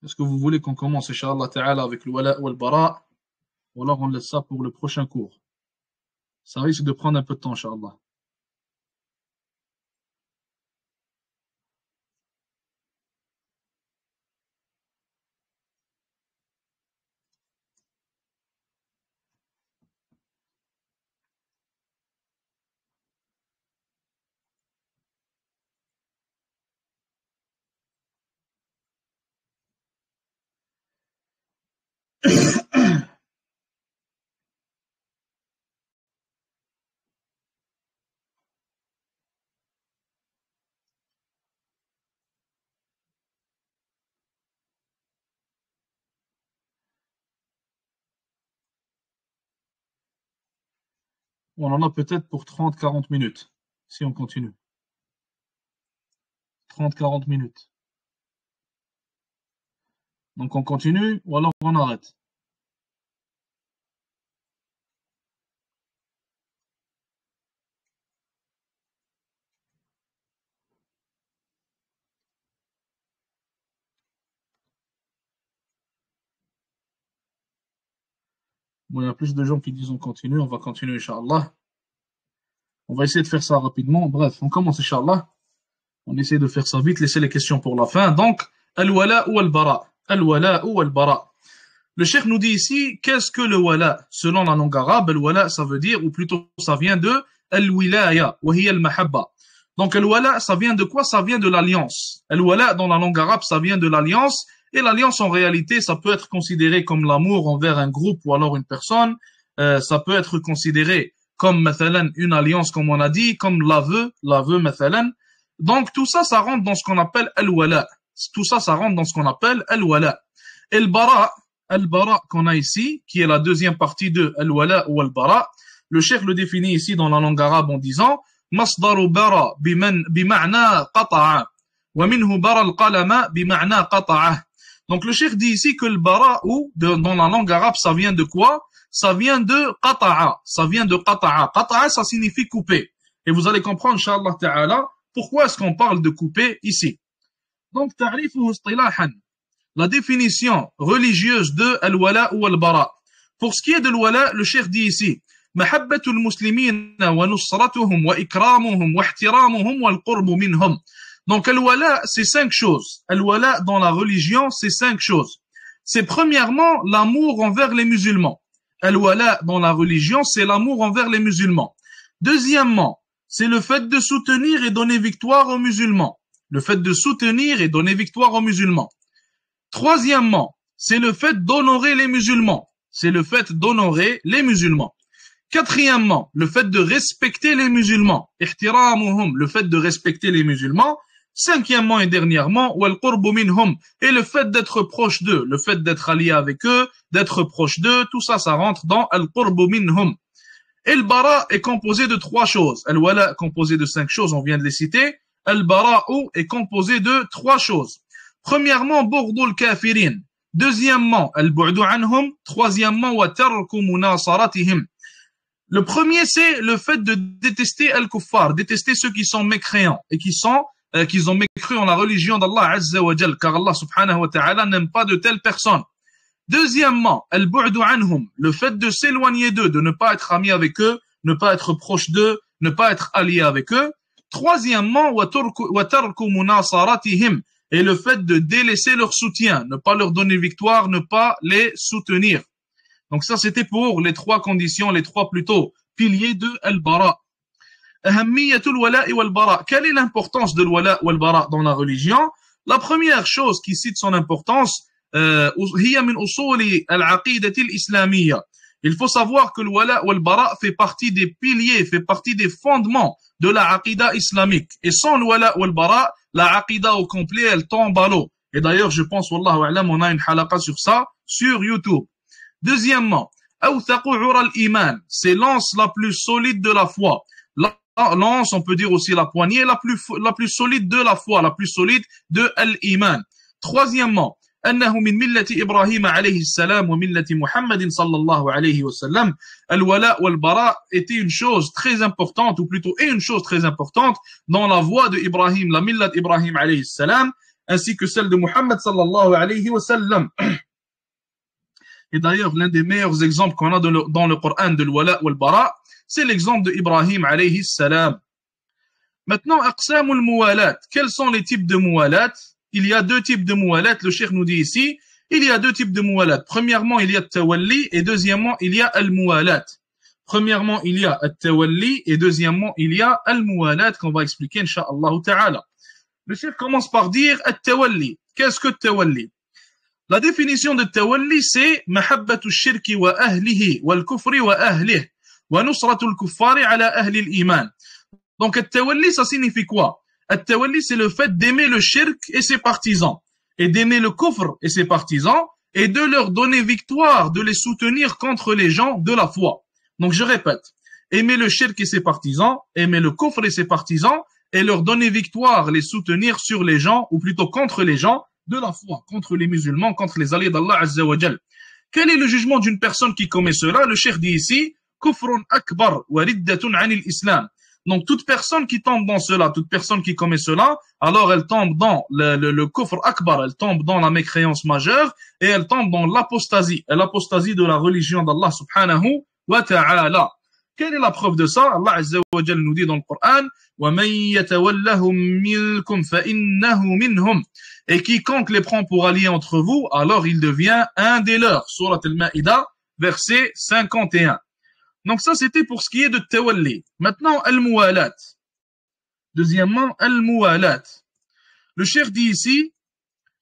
Est-ce que vous voulez qu'on commence, Inch'Allah Ta'ala, avec le wala ou le bara? Ou alors on laisse ça pour le prochain cours? Ça risque de prendre un peu de temps, Inch'Allah. On en a peut-être pour 30-40 minutes, si on continue. 30-40 minutes. Donc on continue ou alors on arrête? Bon, il y a plus de gens qui disent on continue va continuer, Inch'Allah. On va essayer de faire ça rapidement. Bref, on commence, Inch'Allah. On essaie de faire ça vite, laisser les questions pour la fin. Donc, al-wala ou al-bara. Al-wala ou al-bara. Le cheikh nous dit ici, qu'est-ce que le wala? Selon la langue arabe, al-wala, ça veut dire, ou plutôt ça vient de al-wilaya, wa hiya al-mahabba. Donc, al-wala, ça vient de quoi? Ça vient de l'alliance. Al-wala, dans la langue arabe, ça vient de l'alliance. Et l'alliance, en réalité, ça peut être considéré comme l'amour envers un groupe ou alors une personne. Ça peut être considéré comme mathalan une alliance, comme on a dit, comme l'aveu mathalan. Donc tout ça, ça rentre dans ce qu'on appelle al-wala. Tout ça, ça rentre dans ce qu'on appelle al-wala. Et al-bara qu'on a ici, qui est la deuxième partie de al-wala ou al-bara, le cheikh le définit ici dans la langue arabe en disant مصدر bara بمعنى قطع ومنه bara القلم بمعنى قطعه. Donc le cheikh dit ici que le bara ou dans la langue arabe, ça vient de quoi? Ça vient de qata'a, ça vient de qata'a. Qata'a, ça signifie couper. Et vous allez comprendre, inshallah ta'ala, pourquoi est-ce qu'on parle de couper ici. Donc, ta'rifuhu istilahan, la définition religieuse de al-wala ou al-bara. Pour ce qui est de al-wala, le cheikh dit ici محبة المسلمين ونصرتهم وإكرامهم واحترامهم والقرب منهم. Donc, al-wala, c'est 5 choses. Al-wala dans la religion, c'est 5 choses. C'est premièrement l'amour envers les musulmans. Al-wala dans la religion, c'est l'amour envers les musulmans. Deuxièmement, c'est le fait de soutenir et donner victoire aux musulmans. Le fait de soutenir et donner victoire aux musulmans. Troisièmement, c'est le fait d'honorer les musulmans. C'est le fait d'honorer les musulmans. Quatrièmement, le fait de respecter les musulmans. Ihtiramuhum, le fait de respecter les musulmans. Cinquièmement et dernièrement, wal qurbu minhum, et le fait d'être proche d'eux, le fait d'être allié avec eux, d'être proche d'eux, tout ça, ça rentre dans al qurbu minhum. Et le bara est composé de 3 choses. Al wala composé de 5 choses, on vient de les citer. Al bara'u est composé de 3 choses. Premièrement, bughdul kafirin. Deuxièmement, al bu'du anhum. Troisièmement, wa tarku munasaratihim. Le premier, c'est le fait de détester al-kuffar, détester ceux qui sont mécréants et qui ont mécru en la religion d'Allah Azza wa Jal, car Allah subhanahu wa ta'ala n'aime pas de telles personnes. Deuxièmement, al-bu'du anhum, le fait de s'éloigner d'eux, de ne pas être ami avec eux, ne pas être proche d'eux, ne pas être allié avec eux. Troisièmement, wa tarku munasaratihim, et le fait de délaisser leur soutien, ne pas leur donner victoire, ne pas les soutenir. Donc ça, c'était pour les 3 conditions, les 3 plutôt piliers de al-bara. Ahammiyatul wala'i wal bara. Quelle est l'importance de l'wala wal bara dans la religion? La première chose qui cite son importance, hiya min usuli al-aqidati al-islamiyya. Il faut savoir que l'wala wal bara fait partie des piliers, fait partie des fondements de la aqida islamique. Et sans l'wala wal bara, la aqida au complet, elle tombe à l'eau. Et d'ailleurs, je pense, wallahu a'lam, on a une halaqa sur ça, sur YouTube. Deuxièmement, awthaqu ura al-iman, c'est l'anse la plus solide de la foi. L'anse, on peut dire aussi la poignée la plus solide de la foi, la plus solide de al-iman. Troisièmement, أنه من ملة إبراهيم عليه السلام وملة محمد صلى الله عليه وسلم. الولاء والبراء était une chose très importante, ou plutôt est une chose très importante dans la voie de Ibrahim, la millat Ibrahim alayhi salam, ainsi que celle de Muhammad sallallahu alayhi wa sallam. Et d'ailleurs, l'un des meilleurs exemples qu'on a dans le Coran de l'wala wal bara, c'est l'exemple de Ibrahim alayhi salam. Maintenant, aqsamul muwalat. Quels sont les types de muwalat? Il y a 2 types de muwalat. Le cheikh nous dit ici, il y a 2 types de muwalat. Premièrement, il y a tawalli, et deuxièmement, il y a al-muwalat. Premièrement, il y a al-tawalli, et deuxièmement, il y a al-muwalat qu'on va expliquer, incha'Allah ta'ala. Le cheikh commence par dire al-tawalli. Qu'est-ce que tawalli? La définition de tawalli, c'est mahabbatu shirki wa ahlihi wal kufri wa ahlih wa nusratu al-kuffari ala ahli al-iman. Donc, al-tawalli, ça signifie quoi? Al-tawalli, c'est le fait d'aimer le shirk et ses partisans, et d'aimer le kufr et ses partisans, et de leur donner victoire, de les soutenir contre les gens de la foi. Donc, je répète, aimer le shirk et ses partisans, aimer le kufr et ses partisans, et leur donner victoire, les soutenir sur les gens, ou plutôt contre les gens de la foi, contre les musulmans, contre les alliés d'Allah Azza wa Jal. Quel est le jugement d'une personne qui commet cela? Le cheikh dit ici, kufrun akbar wa riddatun anil islam. Donc toute personne qui tombe dans cela, toute personne qui commet cela, alors elle tombe dans le kufr akbar, elle tombe dans la mécréance majeure, et elle tombe dans l'apostasie, l'apostasie de la religion d'Allah subhanahu wa ta'ala. Quelle est la preuve de ça? Allah Azza wa Jal nous dit dans le Coran, وَمَنْ يَتَوَلَّهُمْ مِنْكُمْ فَإِنَّهُ مِنْهُمْ. Et quiconque les prend pour alliés entre vous, alors il devient un des leurs. Surat al-Ma'ida, verset 51. Donc ça, c'était pour ce qui est de tawalli. Maintenant, al-muwalat. Deuxièmement, al-muwalat. Le cheikh dit ici,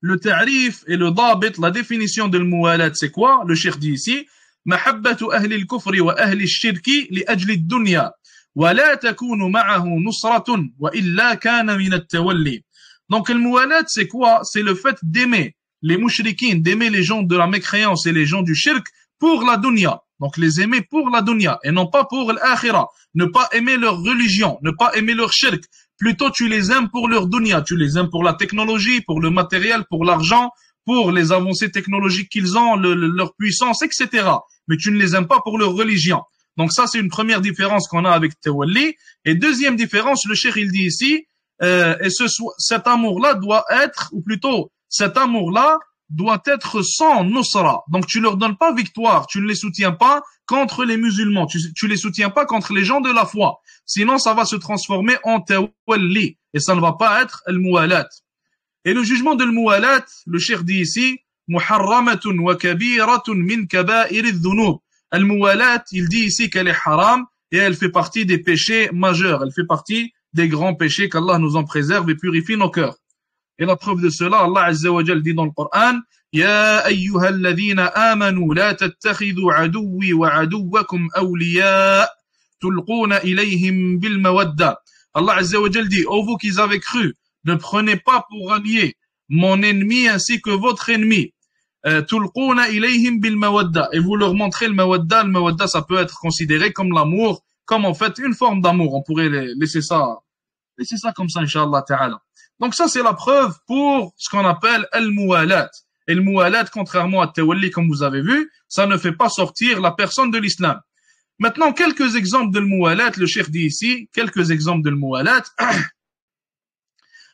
le ta'rif et le dabit, la définition de al-muwalat, c'est quoi? Le cheikh dit ici, محبة أهل الكفر وأهل الشرك لأجل الدنيا ولا تكون معه نصرة وإلا كان من التولي. Donc le muwalat c'est quoi? C'est le fait d'aimer les mouchriquins, d'aimer les gens de la mécréance et les gens du shirk pour la dunya. Donc les aimer pour la dunya et non pas pour l'akhira. Ne pas aimer leur religion, ne pas aimer leur shirk. Plutôt tu les aimes pour leur dunya, tu les aimes pour la technologie, pour le matériel, pour l'argent, pour les avancées technologiques qu'ils ont, leur puissance, etc. Mais tu ne les aimes pas pour leur religion. Donc ça, c'est une première différence qu'on a avec Tawalli. Et deuxième différence, le cheikh, il dit ici, cet amour-là doit être, ou plutôt, cet amour-là doit être sans nusra. Donc tu leur donnes pas victoire, tu ne les soutiens pas contre les musulmans, tu les soutiens pas contre les gens de la foi. Sinon, ça va se transformer en Tawalli. Et ça ne va pas être al-muwalat. Et le jugement de l'muwalat, le cheikh dit ici, muharramatun wa kabiratun min kaba'ir adh-dhunub. Al-muwalat, il dit ici qu'elle est haram et elle fait partie des péchés majeurs. Elle fait partie des grands péchés qu'Allah nous en préserve et purifie nos cœurs. Et la preuve de cela, Allah Azza wa Jal dit dans le Coran, Ya ayyuhal ladhina amanu la tattakhidhu aduwwi wa aduwwakum awliya tulquna ilayhim bil mawadda. Allah Azza wa Jal dit, ô vous qui avez cru, ne prenez pas pour allié mon ennemi ainsi que votre ennemi. Tulquna ilayhim bil mawadda. Et vous leur montrez le mawadda. Le mawadda, ça peut être considéré comme l'amour, comme en fait une forme d'amour. On pourrait laisser ça comme ça, Inch'Allah Ta'ala. Donc ça, c'est la preuve pour ce qu'on appelle al-muwalat. Et le muwalat, contrairement à tawalli, comme vous avez vu, ça ne fait pas sortir la personne de l'islam. Maintenant, quelques exemples de l'muwalat. Le cheikh dit ici, quelques exemples de l'muwalat.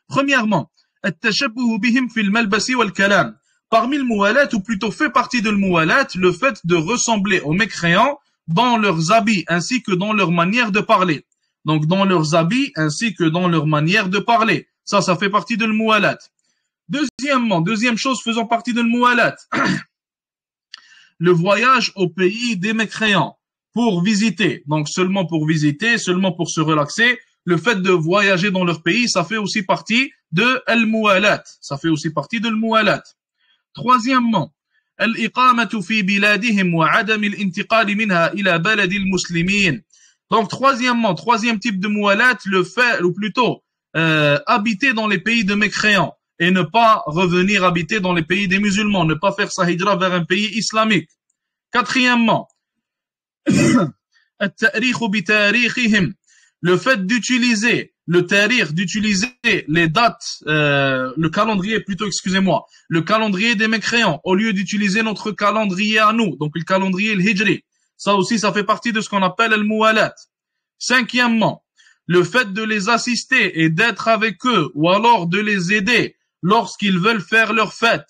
Premièrement, التشبه بهم في الملبس والكلام. Parmi le muwalat, ou plutôt fait partie de l'muwalat, le fait de ressembler aux mécréants dans leurs habits ainsi que dans leur manière de parler. Donc dans leurs habits ainsi que dans leur manière de parler. Ça fait partie de l'muwalat. Deuxièmement, deuxième chose faisant partie de l'muwalat, le voyage au pays des mécréants pour visiter. Donc seulement pour visiter, seulement pour se relaxer. Le fait de voyager dans leur pays, ça fait aussi partie de al-muwalat. Ça fait aussi partie de l'muwalat. Troisièmement, al-iqamatu fi biladihim wa adam al-intiqal minha ila balad al-muslimin. Donc troisièmement, troisième type de muwalat, le fait, ou plutôt habiter dans les pays de mécréants et ne pas revenir habiter dans les pays des musulmans, ne pas faire sa hijra vers un pays islamique. Quatrièmement, at-ta'rikh bi tarikhihim. Le fait d'utiliser le tarir, d'utiliser les dates, le calendrier plutôt, excusez-moi, le calendrier des mécréants, au lieu d'utiliser notre calendrier à nous, donc le calendrier, le hijri. Ça aussi, ça fait partie de ce qu'on appelle le muwalat. Cinquièmement, le fait de les assister et d'être avec eux, ou alors de les aider lorsqu'ils veulent faire leur fête,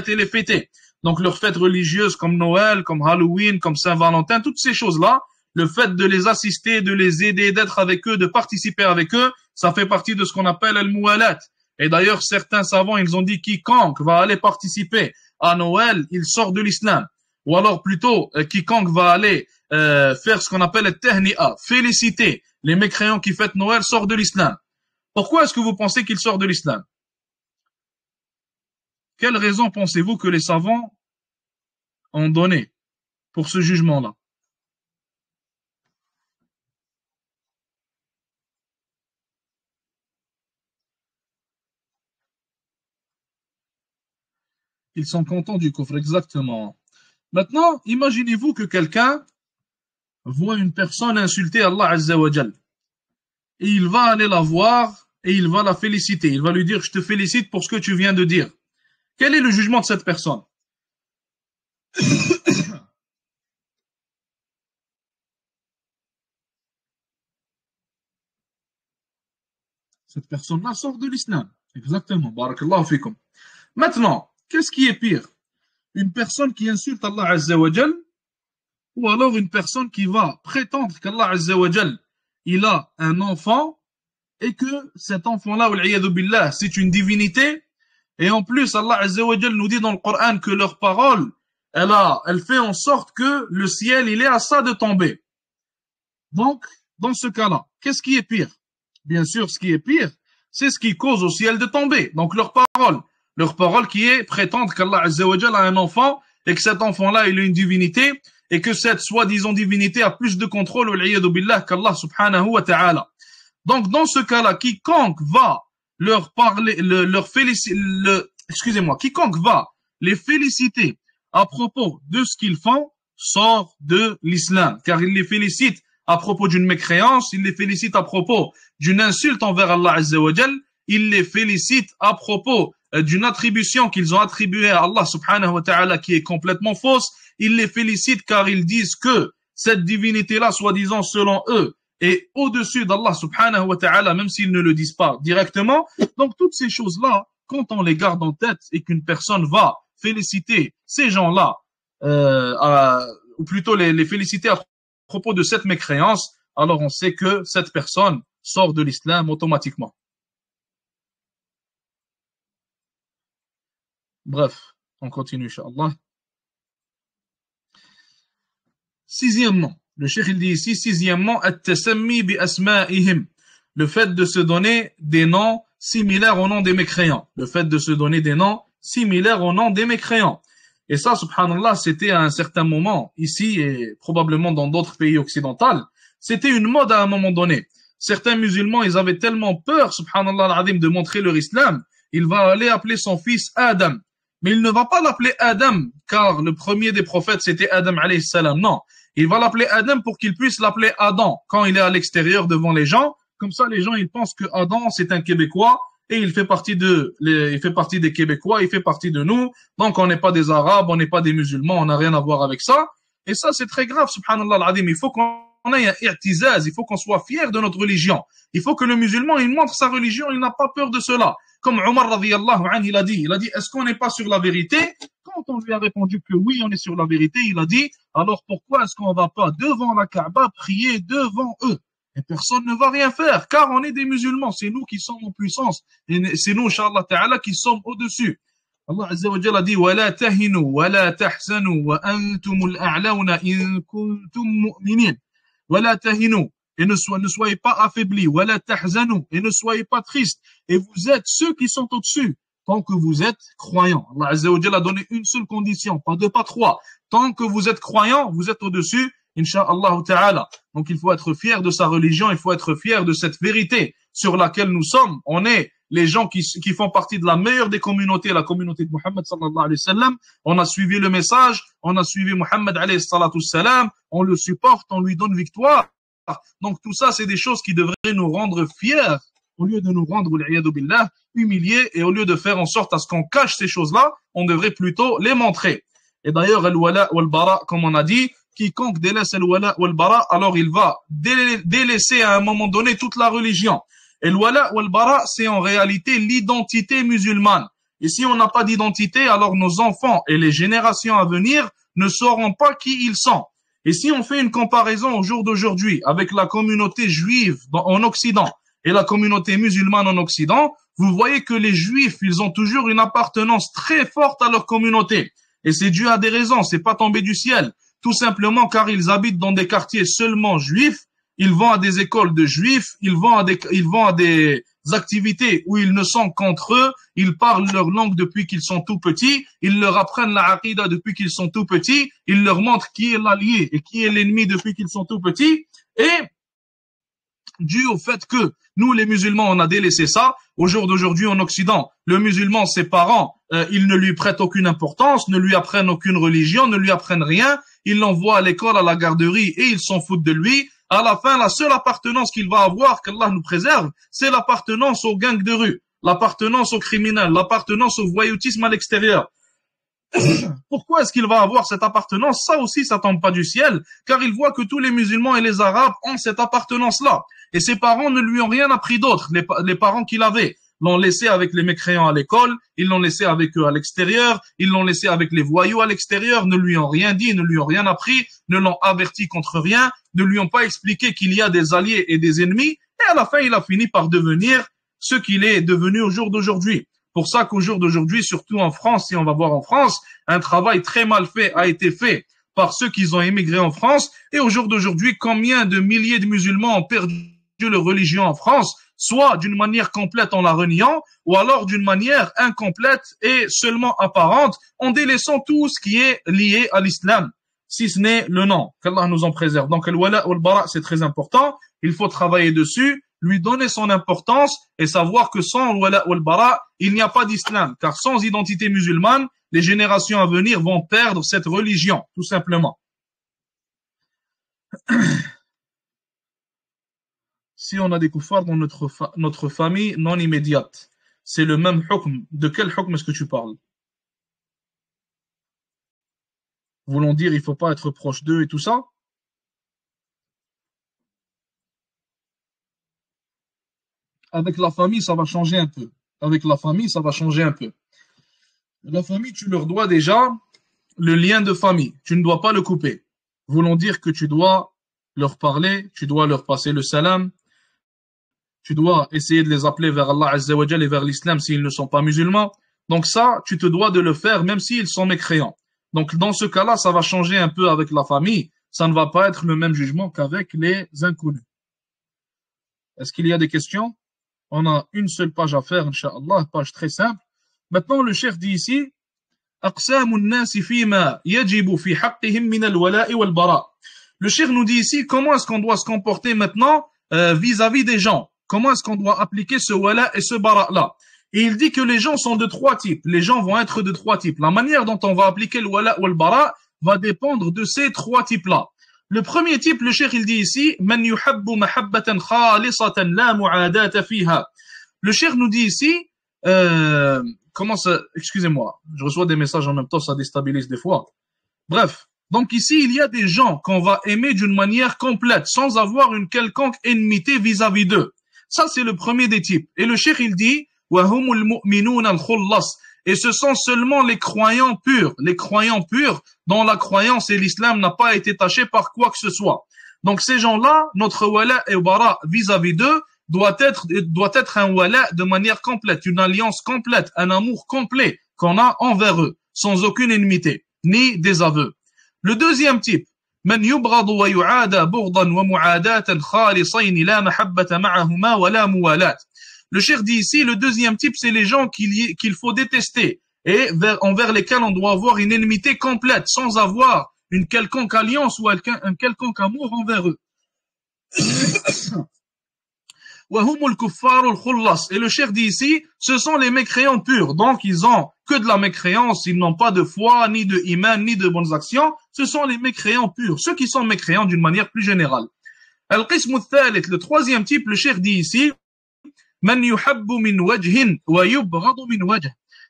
et les fêter. Donc leurs fêtes religieuses comme Noël, comme Halloween, comme Saint-Valentin, toutes ces choses-là, le fait de les assister, de les aider, d'être avec eux, de participer avec eux, ça fait partie de ce qu'on appelle al-muwalat. Et d'ailleurs, certains savants, ils ont dit quiconque va aller participer à Noël, il sort de l'islam. Ou alors plutôt, quiconque va aller faire ce qu'on appelle le tahni'a, féliciter les mécréants qui fêtent Noël, sort de l'islam. Pourquoi est-ce que vous pensez qu'il sort de l'islam? Quelle raison pensez-vous que les savants ont donné pour ce jugement-là? Ils sont contents du kufr, exactement. Maintenant, imaginez-vous que quelqu'un voit une personne insulter Allah Azza wa Jal. Et il va aller la voir et il va la féliciter. Il va lui dire, je te félicite pour ce que tu viens de dire. Quel est le jugement de cette personne? Cette personne-là sort de l'islam. Exactement. Barakallahu fikum. Maintenant, qu'est-ce qui est pire? Une personne qui insulte Allah Azza wa Jal, ou alors une personne qui va prétendre qu'Allah Azza wa Jal, il a un enfant, et que cet enfant-là, wal-'iyadhu billah, c'est une divinité, et en plus, Allah Azza wa Jal nous dit dans le Coran que leur parole, elle fait en sorte que le ciel, il est à ça de tomber. Donc, dans ce cas-là, qu'est-ce qui est pire? Bien sûr, ce qui est pire, c'est ce qui cause au ciel de tomber. Donc, leur parole qui est prétendre qu'Allah Azza wa Jal a un enfant et que cet enfant-là, il a une divinité, et que cette soi-disant divinité a plus de contrôle, wal-'iyadu billah, qu'Allah subhanahu wa ta'ala. Donc, dans ce cas-là, quiconque va leur parler, leur féliciter, quiconque va les féliciter à propos de ce qu'ils font, sort de l'islam, car il les félicite à propos d'une mécréance, il les félicite à propos d'une insulte envers Allah Azza wa Jal, il les félicite à propos d'une attribution qu'ils ont attribuée à Allah subhanahu wa ta'ala qui est complètement fausse, il les félicite car ils disent que cette divinité-là, soi-disant selon eux, est au-dessus d'Allah subhanahu wa ta'ala, même s'ils ne le disent pas directement. Donc toutes ces choses-là, quand on les garde en tête et qu'une personne va féliciter ces gens-là, ou plutôt les féliciter à propos de cette mécréance, alors on sait que cette personne sort de l'islam automatiquement. Bref, on continue, Inch'Allah. Sixièmement, le cheikh il dit ici, sixièmement, at-tasammi bi asma'ihim, le fait de se donner des noms similaires au nom des mécréants. Le fait de se donner des noms similaires au nom des mécréants. Et ça, subhanallah, c'était à un certain moment, ici et probablement dans d'autres pays occidentaux, c'était une mode à un moment donné. Certains musulmans, ils avaient tellement peur, subhanallah al-azim, de montrer leur islam, il va aller appeler son fils Adam. Mais il ne va pas l'appeler Adam, car le premier des prophètes, c'était Adam alayhi salam. Non, il va l'appeler Adam pour qu'il puisse l'appeler Adam quand il est à l'extérieur devant les gens. Comme ça, les gens, ils pensent que Adam, c'est un Québécois et il fait partie des Québécois, il fait partie de nous. Donc, on n'est pas des Arabes, on n'est pas des musulmans, on n'a rien à voir avec ça. Et ça, c'est très grave, subhanallah al-azim. Il faut qu'on ait un i'tizaz, il faut qu'on soit fier de notre religion. Il faut que le musulman, il montre sa religion, il n'a pas peur de cela. Comme Omar radiyallahu anhu, il a dit, est-ce qu'on n'est pas sur la vérité? Quand on lui a répondu que oui, on est sur la vérité, il a dit, alors pourquoi est-ce qu'on ne va pas devant la Kaaba prier devant eux? Et personne ne va rien faire, car on est des musulmans, c'est nous qui sommes en puissance, et c'est nous, Inch'Allah Ta'ala, qui sommes au-dessus. Allah Azza wa Jalla dit, وَلَا تَهِنُوا وَلَا تَحْزَنُوا وَأَنْتُمُ الْأَعْلَوْنَ إِن كُنتُم مُؤْمِنِينَ. وَلَا تَهِنُوا, et ne soyez pas affaiblis, وَلَا تَحْزَنُوا, et ne soyez pas tristes, et vous êtes ceux qui sont au-dessus, tant que vous êtes croyants. Allah Azza wa Jalla a donné une seule condition, pas deux, pas trois. Tant que vous êtes croyants, vous êtes au-dessus, Inch'Allah Ta'ala. Donc il faut être fier de sa religion, il faut être fier de cette vérité sur laquelle nous sommes. On est les gens qui font partie de la meilleure des communautés, la communauté de Muhammad sallallahu alayhi wa sallam. On a suivi le message, on a suivi Muhammad alayhi salatu salam, on le supporte, on lui donne victoire. Donc tout ça, c'est des choses qui devraient nous rendre fiers, au lieu de nous rendre, wal-'iyadu billah, humiliés, et au lieu de faire en sorte à ce qu'on cache ces choses-là, on devrait plutôt les montrer. Et d'ailleurs, al-wala wal-bara, comme on a dit, quiconque délaisse al-wala wal-bara, alors il va délaisser à un moment donné toute la religion. Et le-wala wal-bara, c'est en réalité l'identité musulmane. Et si on n'a pas d'identité, alors nos enfants et les générations à venir ne sauront pas qui ils sont. Et si on fait une comparaison au jour d'aujourd'hui avec la communauté juive en Occident et la communauté musulmane en Occident, vous voyez que les juifs, ils ont toujours une appartenance très forte à leur communauté. Et c'est dû à des raisons, c'est pas tombé du ciel. Tout simplement car ils habitent dans des quartiers seulement juifs, ils vont à des écoles de juifs, ils vont à des activités où ils ne sont qu'entre eux, ils parlent leur langue depuis qu'ils sont tout petits, ils leur apprennent la aqida depuis qu'ils sont tout petits, ils leur montrent qui est l'allié et qui est l'ennemi depuis qu'ils sont tout petits, et dû au fait que nous les musulmans on a délaissé ça, au jour d'aujourd'hui en Occident, le musulman, ses parents, ils ne lui prêtent aucune importance, ne lui apprennent aucune religion, ne lui apprennent rien, ils l'envoient à l'école, à la garderie et ils s'en foutent de lui. À la fin, la seule appartenance qu'il va avoir, qu'Allah nous préserve, c'est l'appartenance aux gangs de rue, l'appartenance aux criminels, l'appartenance au voyoutisme à l'extérieur. Pourquoi est-ce qu'il va avoir cette appartenance? Ça aussi, ça tombe pas du ciel, car il voit que tous les musulmans et les arabes ont cette appartenance-là. Et ses parents ne lui ont rien appris d'autre, les parents qu'il avait. L'ont laissé avec les mécréants à l'école, ils l'ont laissé avec eux à l'extérieur, ils l'ont laissé avec les voyous à l'extérieur, ne lui ont rien dit, ne lui ont rien appris, ne l'ont averti contre rien, ne lui ont pas expliqué qu'il y a des alliés et des ennemis, et à la fin, il a fini par devenir ce qu'il est devenu au jour d'aujourd'hui. Pour ça qu'au jour d'aujourd'hui, surtout en France, si on va voir en France, un travail très mal fait a été fait par ceux qui ont émigré en France, et au jour d'aujourd'hui, combien de milliers de musulmans ont perdu leur religion en France, soit d'une manière complète en la reniant, ou alors d'une manière incomplète et seulement apparente, en délaissant tout ce qui est lié à l'islam, si ce n'est le nom. Qu'Allah nous en préserve. Donc, le wala ou le bara, c'est très important. Il faut travailler dessus, lui donner son importance et savoir que sans le wala ou le bara, il n'y a pas d'islam. Car sans identité musulmane, les générations à venir vont perdre cette religion, tout simplement. Si on a des kuffars dans notre famille non immédiate, c'est le même hukm. De quel hukm est-ce que tu parles? Voulant dire il faut pas être proche d'eux et tout ça? Avec la famille, ça va changer un peu. Avec la famille, ça va changer un peu. La famille, tu leur dois déjà le lien de famille. Tu ne dois pas le couper. Voulant dire que tu dois leur parler, tu dois leur passer le salam, tu dois essayer de les appeler vers Allah Azza wa Jal et vers l'islam s'ils ne sont pas musulmans. Donc ça, tu te dois de le faire même s'ils sont mécréants. Donc dans ce cas-là, ça va changer un peu avec la famille. Ça ne va pas être le même jugement qu'avec les inconnus. Est-ce qu'il y a des questions? On a une seule page à faire, Inch'Allah, page très simple. Maintenant, le cheikh dit ici, أقسام الناس فيما يجب في حقهم من الولاء والبراء. Le cheikh nous dit ici comment est-ce qu'on doit se comporter maintenant vis-à-vis des gens. Comment est-ce qu'on doit appliquer ce wala et ce bara-là. Et il dit que les gens sont de trois types. Les gens vont être de trois types. La manière dont on va appliquer le wala ou le bara va dépendre de ces trois types-là. Le premier type, le cheikh il dit ici, man yuhabbu mahabbatan khalisatan la mu'adata fiha. Le cheikh nous dit ici, comment ça, excusez-moi, je reçois des messages en même temps, ça déstabilise des fois. Bref, donc ici il y a des gens qu'on va aimer d'une manière complète, sans avoir une quelconque enmité vis-à-vis d'eux. Ça c'est le premier des types. Et le cheikh il dit, wa humul mu'minun al-khullas. Et ce sont seulement les croyants purs dont la croyance et l'islam n'a pas été taché par quoi que ce soit. Donc ces gens-là, notre wala et bara vis-à-vis d'eux doit être un wala de manière complète, une alliance complète, un amour complet qu'on a envers eux, sans aucune enmité, ni désaveu. Le deuxième type, من يبغض ويعادى بغضا ومعاداة خالصين لا محبة معهما ولا موالاة. Le cheikh dit ici, le deuxième type, c'est les gens qu'il faut détester et envers lesquels on doit avoir une enmité complète, sans avoir une quelconque alliance ou un quelconque amour envers eux. Et le cheikh dit ici, ce sont les mécréants purs. Donc, ils ont que de la mécréance, ils n'ont pas de foi, ni de iman, ni de bonnes actions. Ce sont les mécréants purs, ceux qui sont mécréants d'une manière plus générale. Le troisième type, le cheikh dit ici,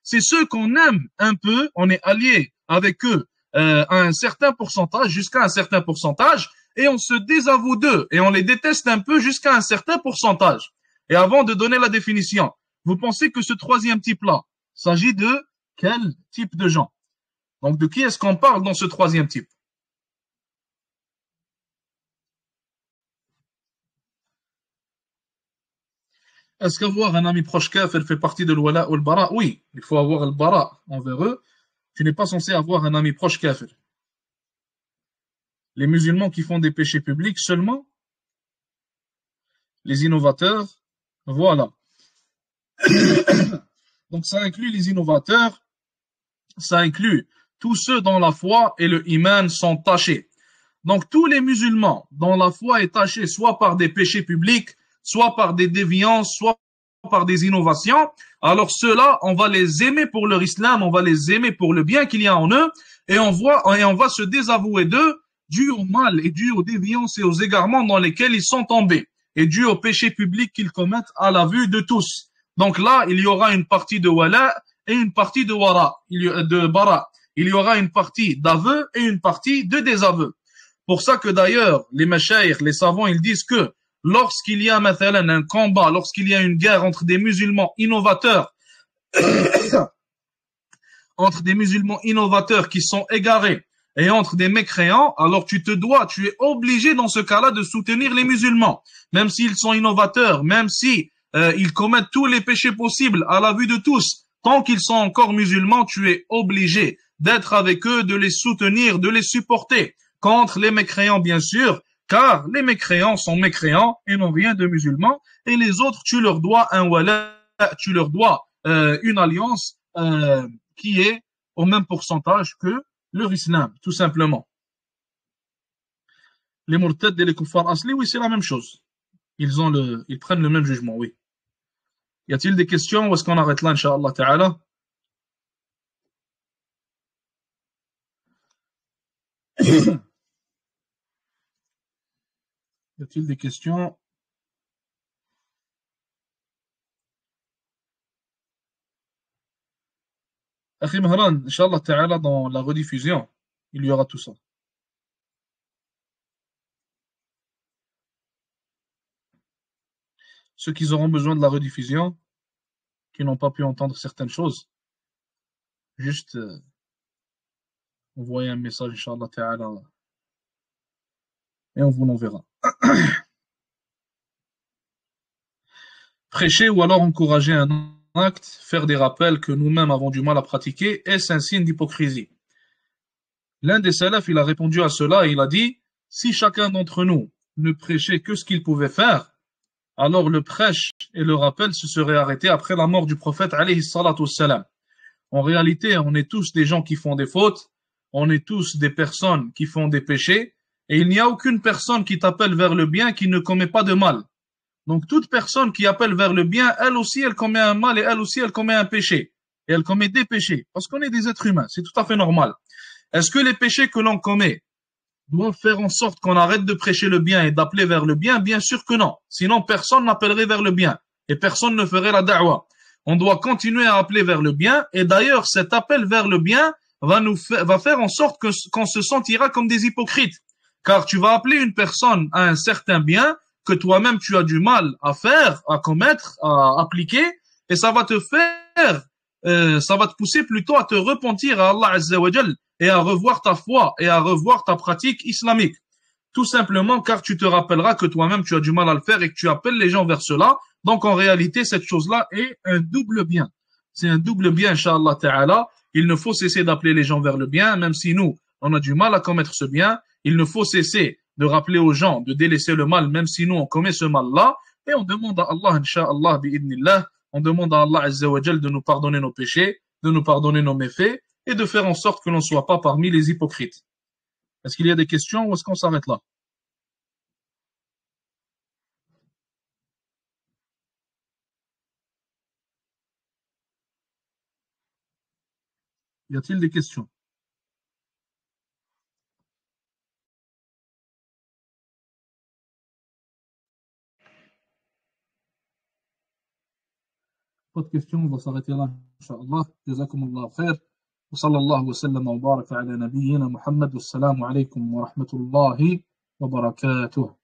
c'est ceux qu'on aime un peu, on est allié avec eux à un certain pourcentage, jusqu'à un certain pourcentage, et on se désavoue d'eux, et on les déteste un peu jusqu'à un certain pourcentage. Et avant de donner la définition, vous pensez que ce troisième type-là s'agit de quel type de gens? Donc de qui est-ce qu'on parle dans ce troisième type? Est-ce qu'avoir un ami proche kafir fait partie de l'wala ou le bara? Oui, il faut avoir le bara envers eux. Tu n'es pas censé avoir un ami proche kafir. Les musulmans qui font des péchés publics seulement, les innovateurs, voilà. Donc ça inclut les innovateurs, ça inclut tous ceux dont la foi et le iman sont tachés. Donc tous les musulmans dont la foi est tachée soit par des péchés publics, soit par des déviances, soit par des innovations, alors ceux-là, on va les aimer pour leur islam, on va les aimer pour le bien qu'il y a en eux, et on va se désavouer d'eux, dû au mal et dû aux déviances et aux égarements dans lesquels ils sont tombés, et dû aux péchés publics qu'ils commettent à la vue de tous. Donc là, il y aura une partie de wala et une partie de bara. Il y aura une partie d'aveu et une partie de désaveu. Pour ça que d'ailleurs, les mashayikh, les savants, ils disent que lorsqu'il y a mathalan un combat, lorsqu'il y a une guerre entre des musulmans innovateurs, entre des musulmans innovateurs qui sont égarés et entre des mécréants, alors tu es obligé dans ce cas-là de soutenir les musulmans, même s'ils sont innovateurs, même si ils commettent tous les péchés possibles à la vue de tous, tant qu'ils sont encore musulmans, tu es obligé d'être avec eux, de les soutenir, de les supporter contre les mécréants bien sûr, car les mécréants sont mécréants et n'ont rien de musulman, et les autres, tu leur dois un wala, tu leur dois une alliance qui est au même pourcentage que leur islam, tout simplement. Les murtad et les kuffar asli, oui, c'est la même chose. Ils prennent le même jugement, oui. Y a-t-il des questions ou est-ce qu'on arrête là, Inch'Allah Ta'ala? Y a-t-il des questions? Akhi Mahran, Inch'Allah Ta'ala, dans la rediffusion, il y aura tout ça. Ceux qui auront besoin de la rediffusion, qui n'ont pas pu entendre certaines choses, juste envoyer un message, Inch'Allah Ta'ala, et on vous l'enverra. Prêcher ou alors encourager un acte, faire des rappels que nous-mêmes avons du mal à pratiquer, est-ce un signe d'hypocrisie? L'un des salafs, il a répondu à cela et il a dit, si chacun d'entre nous ne prêchait que ce qu'il pouvait faire, alors le prêche et le rappel se seraient arrêtés après la mort du prophète alayhi salatu wassalam. En réalité, on est tous des gens qui font des fautes, on est tous des personnes qui font des péchés, et il n'y a aucune personne qui t'appelle vers le bien qui ne commet pas de mal. Donc toute personne qui appelle vers le bien, elle aussi, elle commet un mal et elle aussi, elle commet un péché. Et elle commet des péchés, parce qu'on est des êtres humains, c'est tout à fait normal. Est-ce que les péchés que l'on commet doivent faire en sorte qu'on arrête de prêcher le bien et d'appeler vers le bien? Bien sûr que non. Sinon, personne n'appellerait vers le bien et personne ne ferait la da'wa. On doit continuer à appeler vers le bien et d'ailleurs, cet appel vers le bien va faire en sorte qu'on se sentira comme des hypocrites. Car tu vas appeler une personne à un certain bien que toi-même tu as du mal à faire, à commettre, à appliquer, et ça va te faire, ça va te pousser plutôt à te repentir à Allah Azza wa Jal et à revoir ta foi et à revoir ta pratique islamique. Tout simplement car tu te rappelleras que toi-même tu as du mal à le faire et que tu appelles les gens vers cela. Donc en réalité, cette chose-là est un double bien. C'est un double bien, Inch'Allah Ta'ala. Il ne faut cesser d'appeler les gens vers le bien, même si nous, on a du mal à commettre ce bien. Il ne faut cesser de rappeler aux gens de délaisser le mal, même si nous, on commet ce mal-là. Et on demande à Allah, Inch'Allah, bi'idnillah, on demande à Allah Azza wa Jal de nous pardonner nos péchés, de nous pardonner nos méfaits et de faire en sorte que l'on ne soit pas parmi les hypocrites. Est-ce qu'il y a des questions ou est-ce qu'on s'arrête là? Y a-t-il des questions? Pas de questions, on va s'arrêter là, Inch'Allah. Jazakumullah khair. وصلى الله وسلم وبارك على نبينا محمد والسلام عليكم ورحمة الله وبركاته.